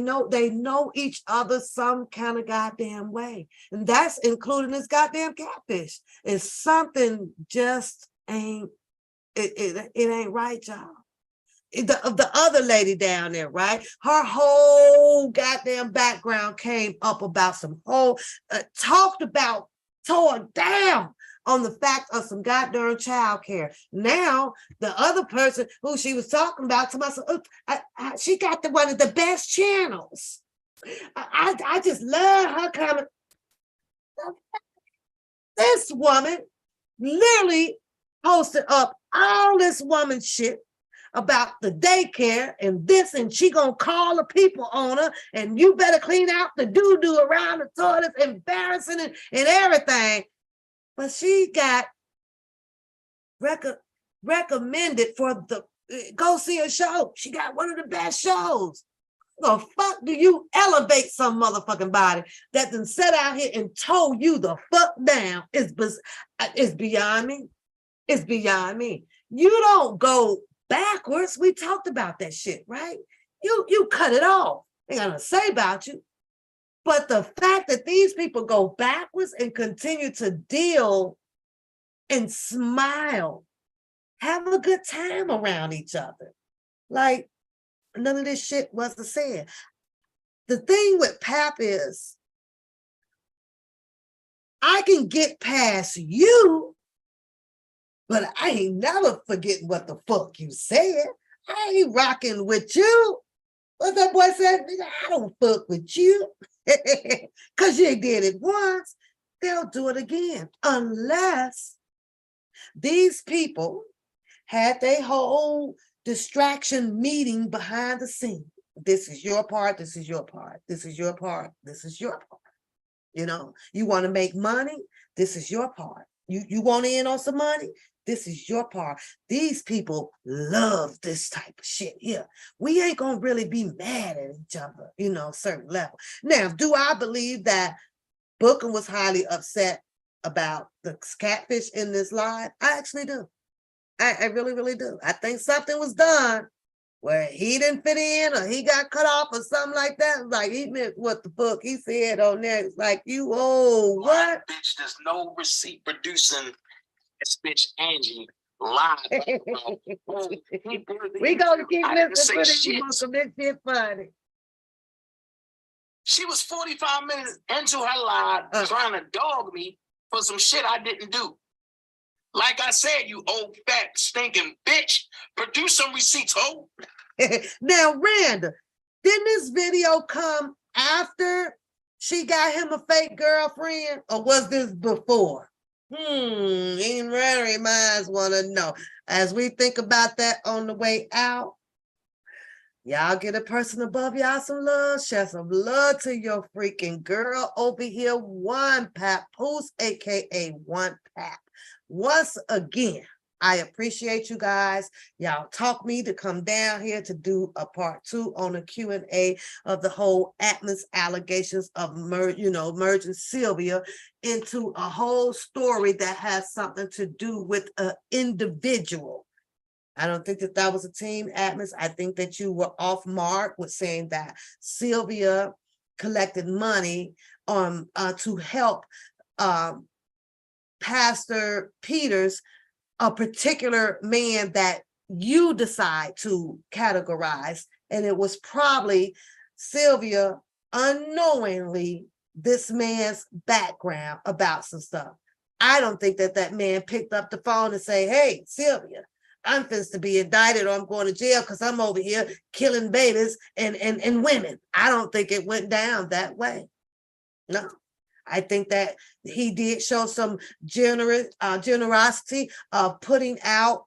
know each other some kind of goddamn way. And that's including this goddamn catfish. It's something just ain't, it ain't right, y'all. The other lady down there, right? Her whole goddamn background came up about some whole, talked about, tore down on the fact of some goddamn childcare. Now, the other person who she was talking about to myself, she got one of the best channels. I just love her comment. This woman literally posted up all this woman shit about the daycare and this, and she gonna call the people on her, and you better clean out the doo-doo around the toilets, embarrassing and everything. But she got recommended for the, go see a show. She got one of the best shows. The fuck do you elevate some motherfucking body that then set out here and told you the fuck down? It's beyond me. It's beyond me. You don't go backwards. We talked about that shit, right? You cut it off. Ain't got to say about you. But the fact that these people go backwards and continue to deal and smile, have a good time around each other. Like, none of this shit wasn't said. The thing with Pap is, I can get past you, but I ain't never forgetting what the fuck you said. I ain't rocking with you. What that boy said, nigga, I don't fuck with you. Because you did it once, they'll do it again. Unless these people had their whole distraction meeting behind the scene. This is your part, this is your part, this is your part, this is your part. You know, you want to make money, this is your part. You want to in on some money, this is your part. These people love this type of shit here. We ain't gonna really be mad at each other, you know, certain level. Now, do I believe that Booker was highly upset about the catfish in this live? I actually do. I really, really do. I think something was done where he didn't fit in or he got cut off or something like that. Like, he meant what the fuck he said on there. It's like, you, oh, what? Bitch, there's no receipt producing this bitch Angie live. We gonna keep listening to this book. This shit funny. She was 45 minutes into her live trying to dog me for some shit I didn't do. Like I said, you old fat stinking bitch, produce some receipts, ho. Now, Randa, didn't this video come after she got him a fake girlfriend, or was this before? Even Randa minds want to know. As we think about that on the way out, y'all get a person above y'all some love, share some love to your freaking girl over here, One Pap, who's AKA One Pap. Once again, I appreciate you guys. Y'all talk me to come down here to do a part 2 on the Q&A of the whole Atmos allegations of merging Sylvia into a whole story that has something to do with an individual. I don't think that was a team, Atmos. I think that you were off mark with saying that Sylvia collected money to help Pastor Peters, a particular man that you decide to categorize. And it was probably Sylvia unknowingly this man's background about some stuff. I don't think that that man picked up the phone and say, hey, Sylvia, I'm supposed to be indicted or I'm going to jail because I'm over here killing babies and women. I don't think it went down that way. No. I think that he did show some generosity of putting out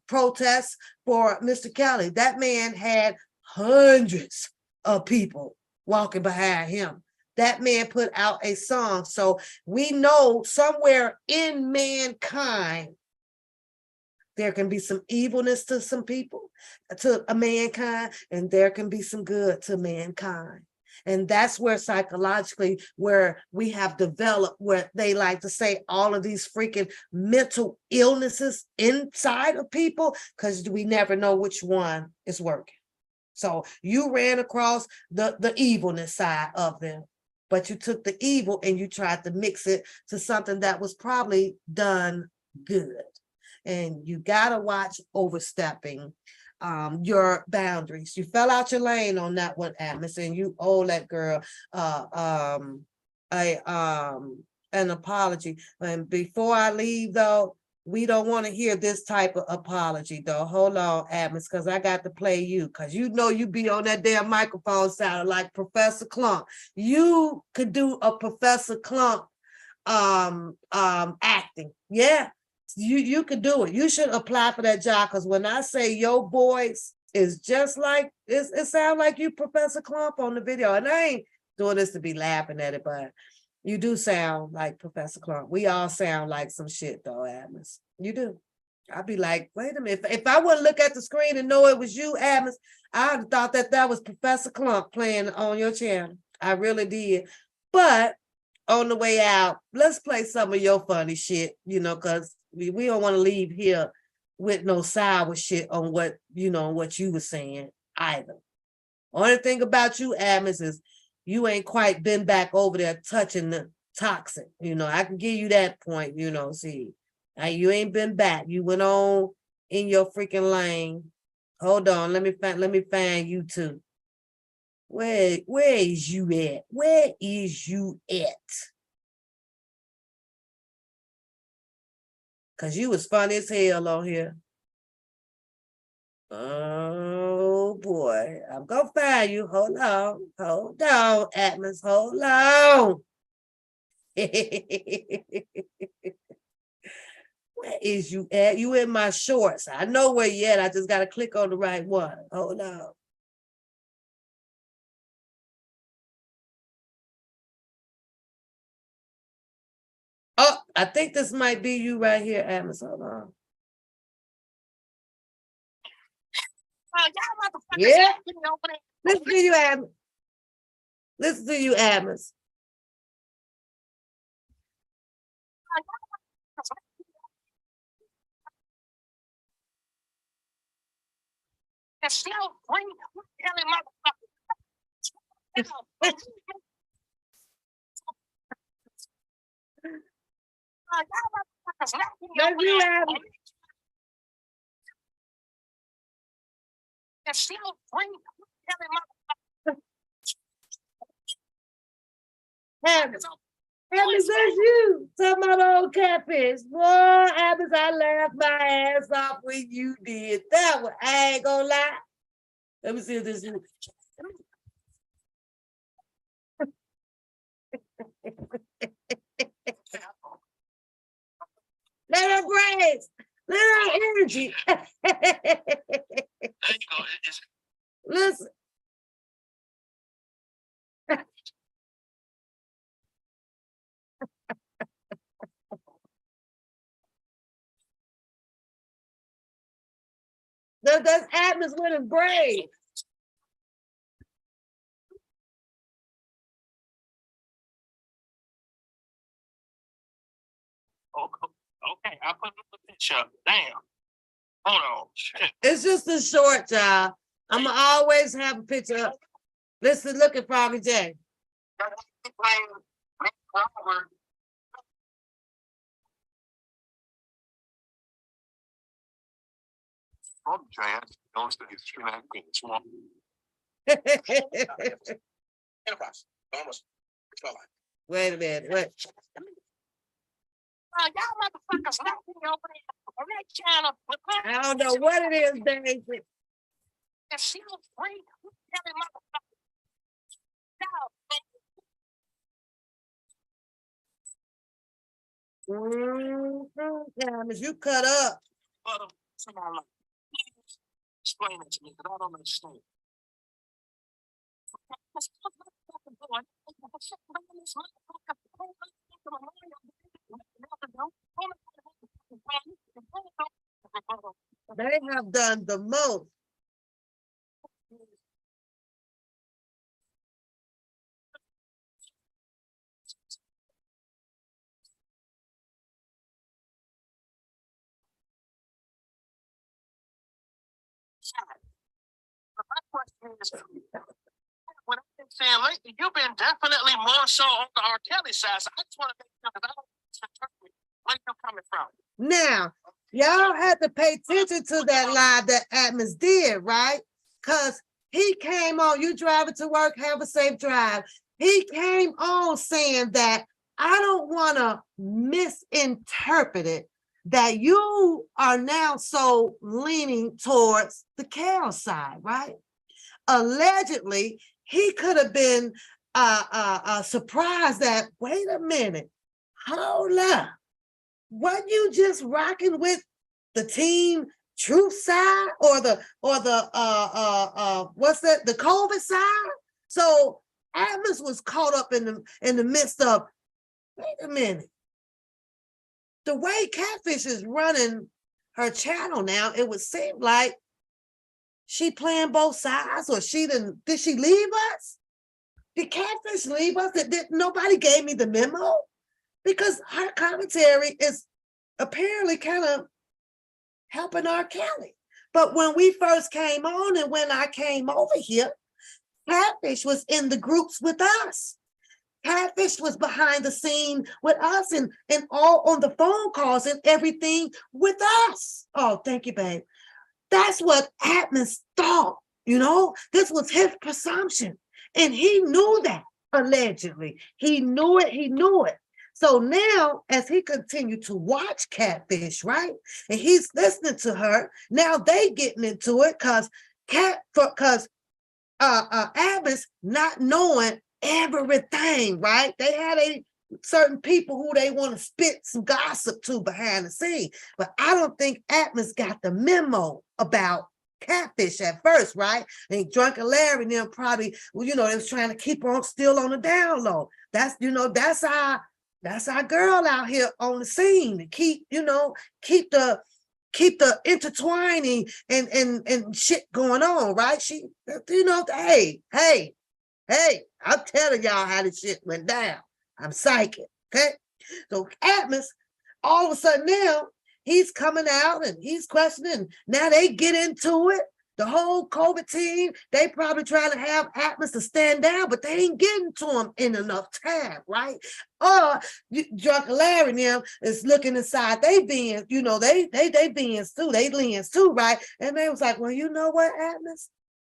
protests for Mr. Kelly. That man had hundreds of people walking behind him. That man put out a song. So we know somewhere in mankind, there can be some evilness to some people, to a mankind, and there can be some good to mankind. And that's where psychologically, where we have developed, where they like to say all of these freaking mental illnesses inside of people, because we never know which one is working. So you ran across the evilness side of them, but you took the evil and you tried to mix it to something that was probably done good. And you gotta watch overstepping your boundaries. You fell out your lane on that one, Atmos, and you owe that girl an apology. And before I leave, though, we don't want to hear this type of apology, though. Hold on, Atmos, because I got to play you, because you know you be on that damn microphone sounding like Professor Clump. You could do a Professor Clump acting. Yeah. You could do it. You should apply for that job, because when I say your voice is just like it sounds like you Professor Clump on the video. And I ain't doing this to be laughing at it, but you do sound like Professor Clump. We all sound like some shit though, Atmos. You do. I'd be like, wait a minute. If I wouldn't look at the screen and know it was you, Atmos, I'd have thought that was Professor Clump playing on your channel. I really did. But on the way out, let's play some of your funny shit, because we don't want to leave here with no sour shit on what you were saying either. Only thing about you, Atmos, is you ain't quite been back over there touching the toxic. I can give you that point, see. You ain't been back. You went on in your freaking lane. Hold on, let me find you too. Where is you at? Where is you at? Because you was funny as hell on here. Oh boy, I'm gonna find you. Hold on, Atmos, hold on. Where is you at? You in my shorts. I know where you at. I just gotta click on the right one. Hold on. Oh, I think this might be you right here, Atmos. Hold on. Yeah. Listen to you, Atmos. Listen to you, Atmos. That's you, Atmos. Atmos, that's you. Talking about old catfish. Boy, Atmos, I laughed my ass off when you did that one. I ain't gonna lie. Let me see if this is. Let her brains. Let her energy. Listen. That's Atmos with his brains. Okay, I put the picture up. Damn. Hold on. Shit. It's just a short, y'all. I'm gonna always have a picture up. Listen, look at Froggy J. Enterprise. Almost. Wait a minute. Wait. Y'all motherfuckers left me over there on that channel. I don't know what it is, Daisy. And she was free. Every motherfucker. Thomas, you cut up. But somebody like, please explain it to me because I don't understand. They have done the most. My question is, what I've been saying lately, you've been definitely more so on the R. Kelly side. So I just want to make sure because I don't interpret where you're coming from. Now, y'all had to pay attention to that live that Atmos did, right? Because he came on, you driving to work, have a safe drive. He came on saying that I don't want to misinterpret it, that you are now so leaning towards the Carol side, right? Allegedly, he could have been surprised that, wait a minute, hold up. What you just rocking with the team truth side or the what's that, the COVID side? So Atmos was caught up in the midst of, wait a minute. The way Catfish is running her channel now, it would seem like she playing both sides, or did she leave us? Did Catfish leave us? Did nobody gave me the memo? Because her commentary is apparently kind of helping R. Kelly. But when we first came on and when I came over here, Catfish was in the groups with us. Catfish was behind the scene with us and all on the phone calls and everything with us. Oh, thank you, babe. That's what Atmos thought, this was his presumption. And he knew that, allegedly. He knew it. So now, as he continued to watch Catfish, right? And he's listening to her, now they getting into it because Atmos not knowing everything, right? They had certain people who they want to spit some gossip to behind the scene. But I don't think Atmos got the memo about Catfish at first, right? And Drunken Larry and them probably, they was trying to keep on still on the down low. That's our girl out here on the scene to keep the intertwining and shit going on, right? She, hey, I'm telling y'all how this shit went down. I'm psychic, okay? So Atmos, all of a sudden now, he's coming out and he's questioning. Now they get into it. The whole COVID team, they probably trying to have Atmos to stand down, but they ain't getting to him in enough time, right? Or Drunken Larry and them is looking inside they beings, they beings too, they leans too, right? And they was like, well, you know what, Atmos?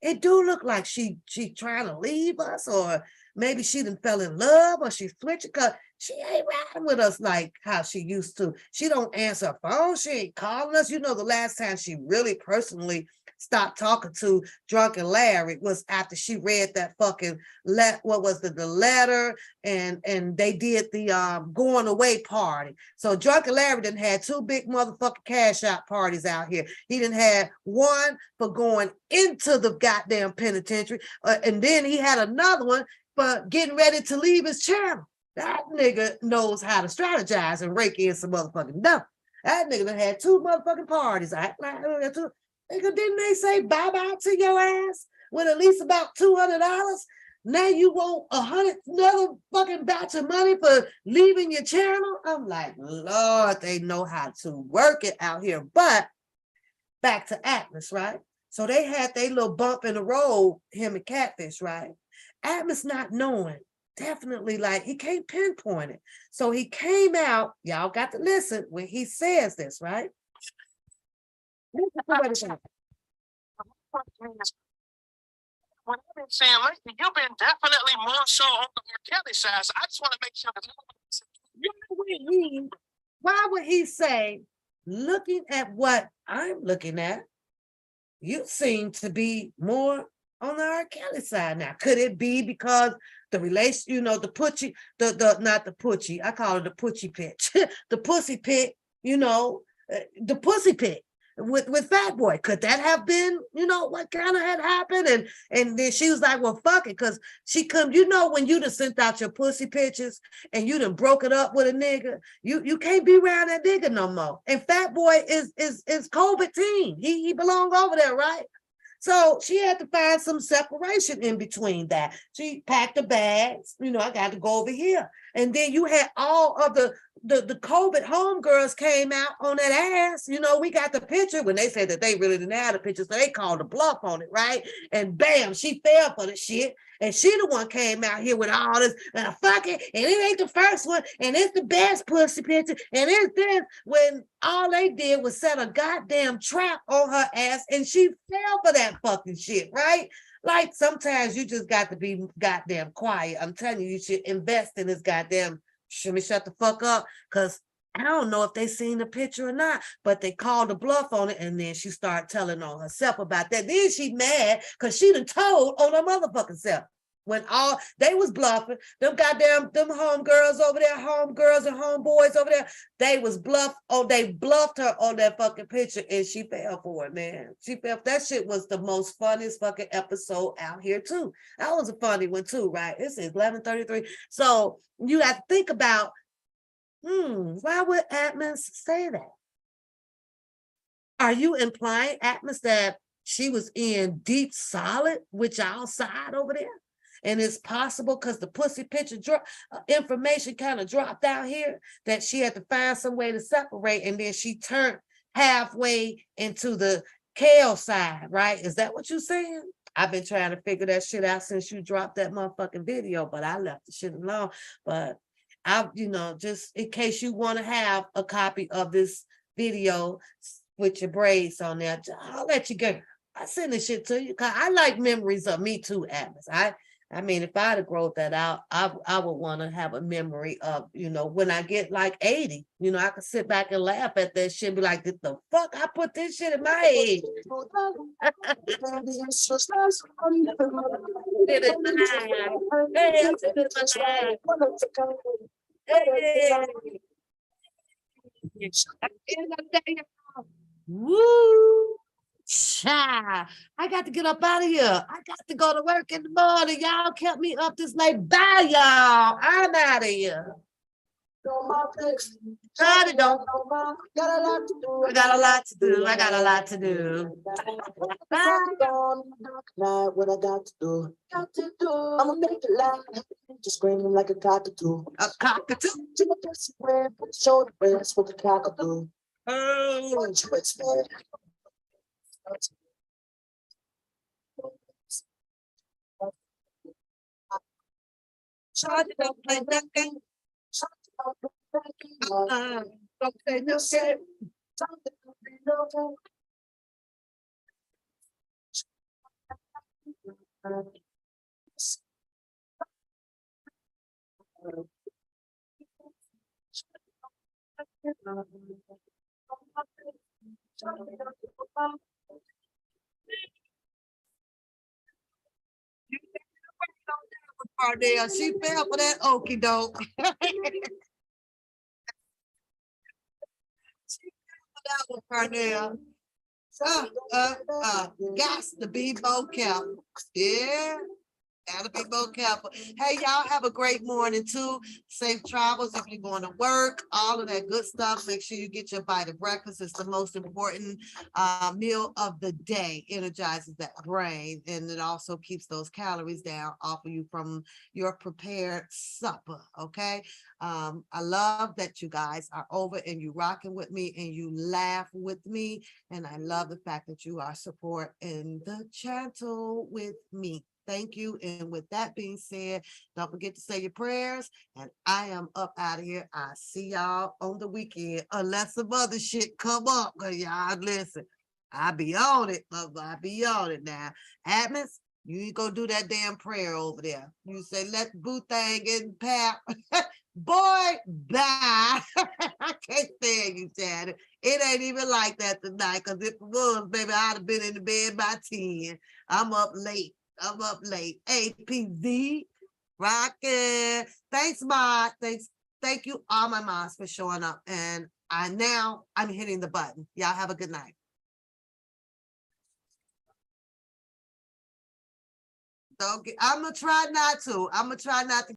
It do look like she trying to leave us, or maybe she done fell in love, or she switched, because she ain't riding with us like how she used to. She don't answer her phone. She ain't calling us. The last time she really personally stopped talking to Drunken Larry was after she read that fucking the letter, and they did the going away party. So Drunken Larry done had two big motherfucking cash out parties out here. He done had one for going into the goddamn penitentiary, and then he had another one for getting ready to leave his channel. That nigga knows how to strategize and rake in some motherfucking dough. That nigga done had two motherfucking parties. Nigga, didn't they say bye-bye to your ass with at least about $200? Now you want another fucking batch of money for leaving your channel? I'm like, Lord, they know how to work it out here. But back to Atmos, right? So they had their little bump in the road, him and Catfish, right? Atmos not knowing, definitely, like, he can't pinpoint it. So he came out, y'all got to listen when he says this, right? what I've been saying lately, you've been definitely more so on the R. Kelly side. So I just want to make sure that why would he say, looking at what I'm looking at, you seem to be more on the R. Kelly side now? Could it be because the relation, the putchy, not the putchy, I call it the putchy pitch, the pussy pit, the pussy pit with Fat Boy? Could that have been, what kind of had happened? And then she was like, well, fuck it, because she couldn't, when you done sent out your pussy pictures and you done broke it up with a nigga, you can't be around that nigga no more. And Fat Boy is COVID teen. He belong over there, right? So she had to find some separation in between that. She packed the bags, I got to go over here. And then you had all of the COVID homegirls came out on that ass. We got the picture when they said that they really didn't have the picture, so they called a bluff on it, right? And bam, she fell for the shit. And she the one came out here with all this, fuck it, and it ain't the first one, and it's the best pussy picture, and it's this, when all they did was set a goddamn trap on her ass, and she fell for that fucking shit, right? Like, sometimes you just got to be goddamn quiet. I'm telling you, you should invest in this goddamn, shut the fuck up, because I don't know if they seen the picture or not, but they called a bluff on it, and then she started telling on herself about that. Then she mad because she done told on her motherfucking self. When all they was bluffing, them homegirls over there, homegirls and homeboys over there, they bluffed her on that fucking picture, and she fell for it, man. She fell. That shit was the most funniest fucking episode out here too. That was a funny one too, right? It's 11:33. So you have to think about, why would Atmos say that? Are you implying, Atmos, that she was in deep solid with y'all side over there? And it's possible because the pussy picture information kind of dropped out here that she had to find some way to separate, and then she turned halfway into the Kale side, right? Is that what you're saying? I've been trying to figure that shit out since you dropped that motherfucking video, but I left the shit alone. But just in case you want to have a copy of this video with your braids on there, I'll let you go. I send this shit to you because I like memories of me too, Atmos. I mean, if I'd have grown that out, I would want to have a memory of, when I get like 80, I could sit back and laugh at that shit and be like, the fuck, I put this shit in my age. Woo! Child, I got to get up out of here. I got to go to work in the morning. Y'all kept me up this late. Bye, y'all. I'm out of here. I got a lot to do. I got a lot to do. What I got to do? I'ma make it loud. Just screaming like a cockatoo. A cockatoo. Show the breast with the cockatoo. Oh. Don't play nothing. Don't say nothing. Cardell, she fell for that okie doke. She fell for that one, Cardell. Got to be more careful. Yeah. Gotta be more careful. Hey, y'all have a great morning too. Safe travels if you're going to work, all of that good stuff. Make sure you get your bite of breakfast. It's the most important meal of the day. Energizes that brain, and it also keeps those calories down off of you from your prepared supper. Okay. I love that you guys are over and you rocking with me and you laugh with me. And I love the fact that you are supporting the channel with me. Thank you. And with that being said, don't forget to say your prayers. And I am up out of here. I see y'all on the weekend, unless some other shit come up. Cause y'all listen, I be on it. I be on it now. Atmos, You ain't gonna do that damn prayer over there. You say, let boo thing and pap. Boy, bye. I can't stand you, Shannon. It ain't even like that tonight, because if it was, baby, I'd have been in the bed by 10. I'm up late. APZ, rockin'. Thanks, Ma. Thank you, all my moms, for showing up. And I'm hitting the button. Y'all have a good night. I'm gonna try not to.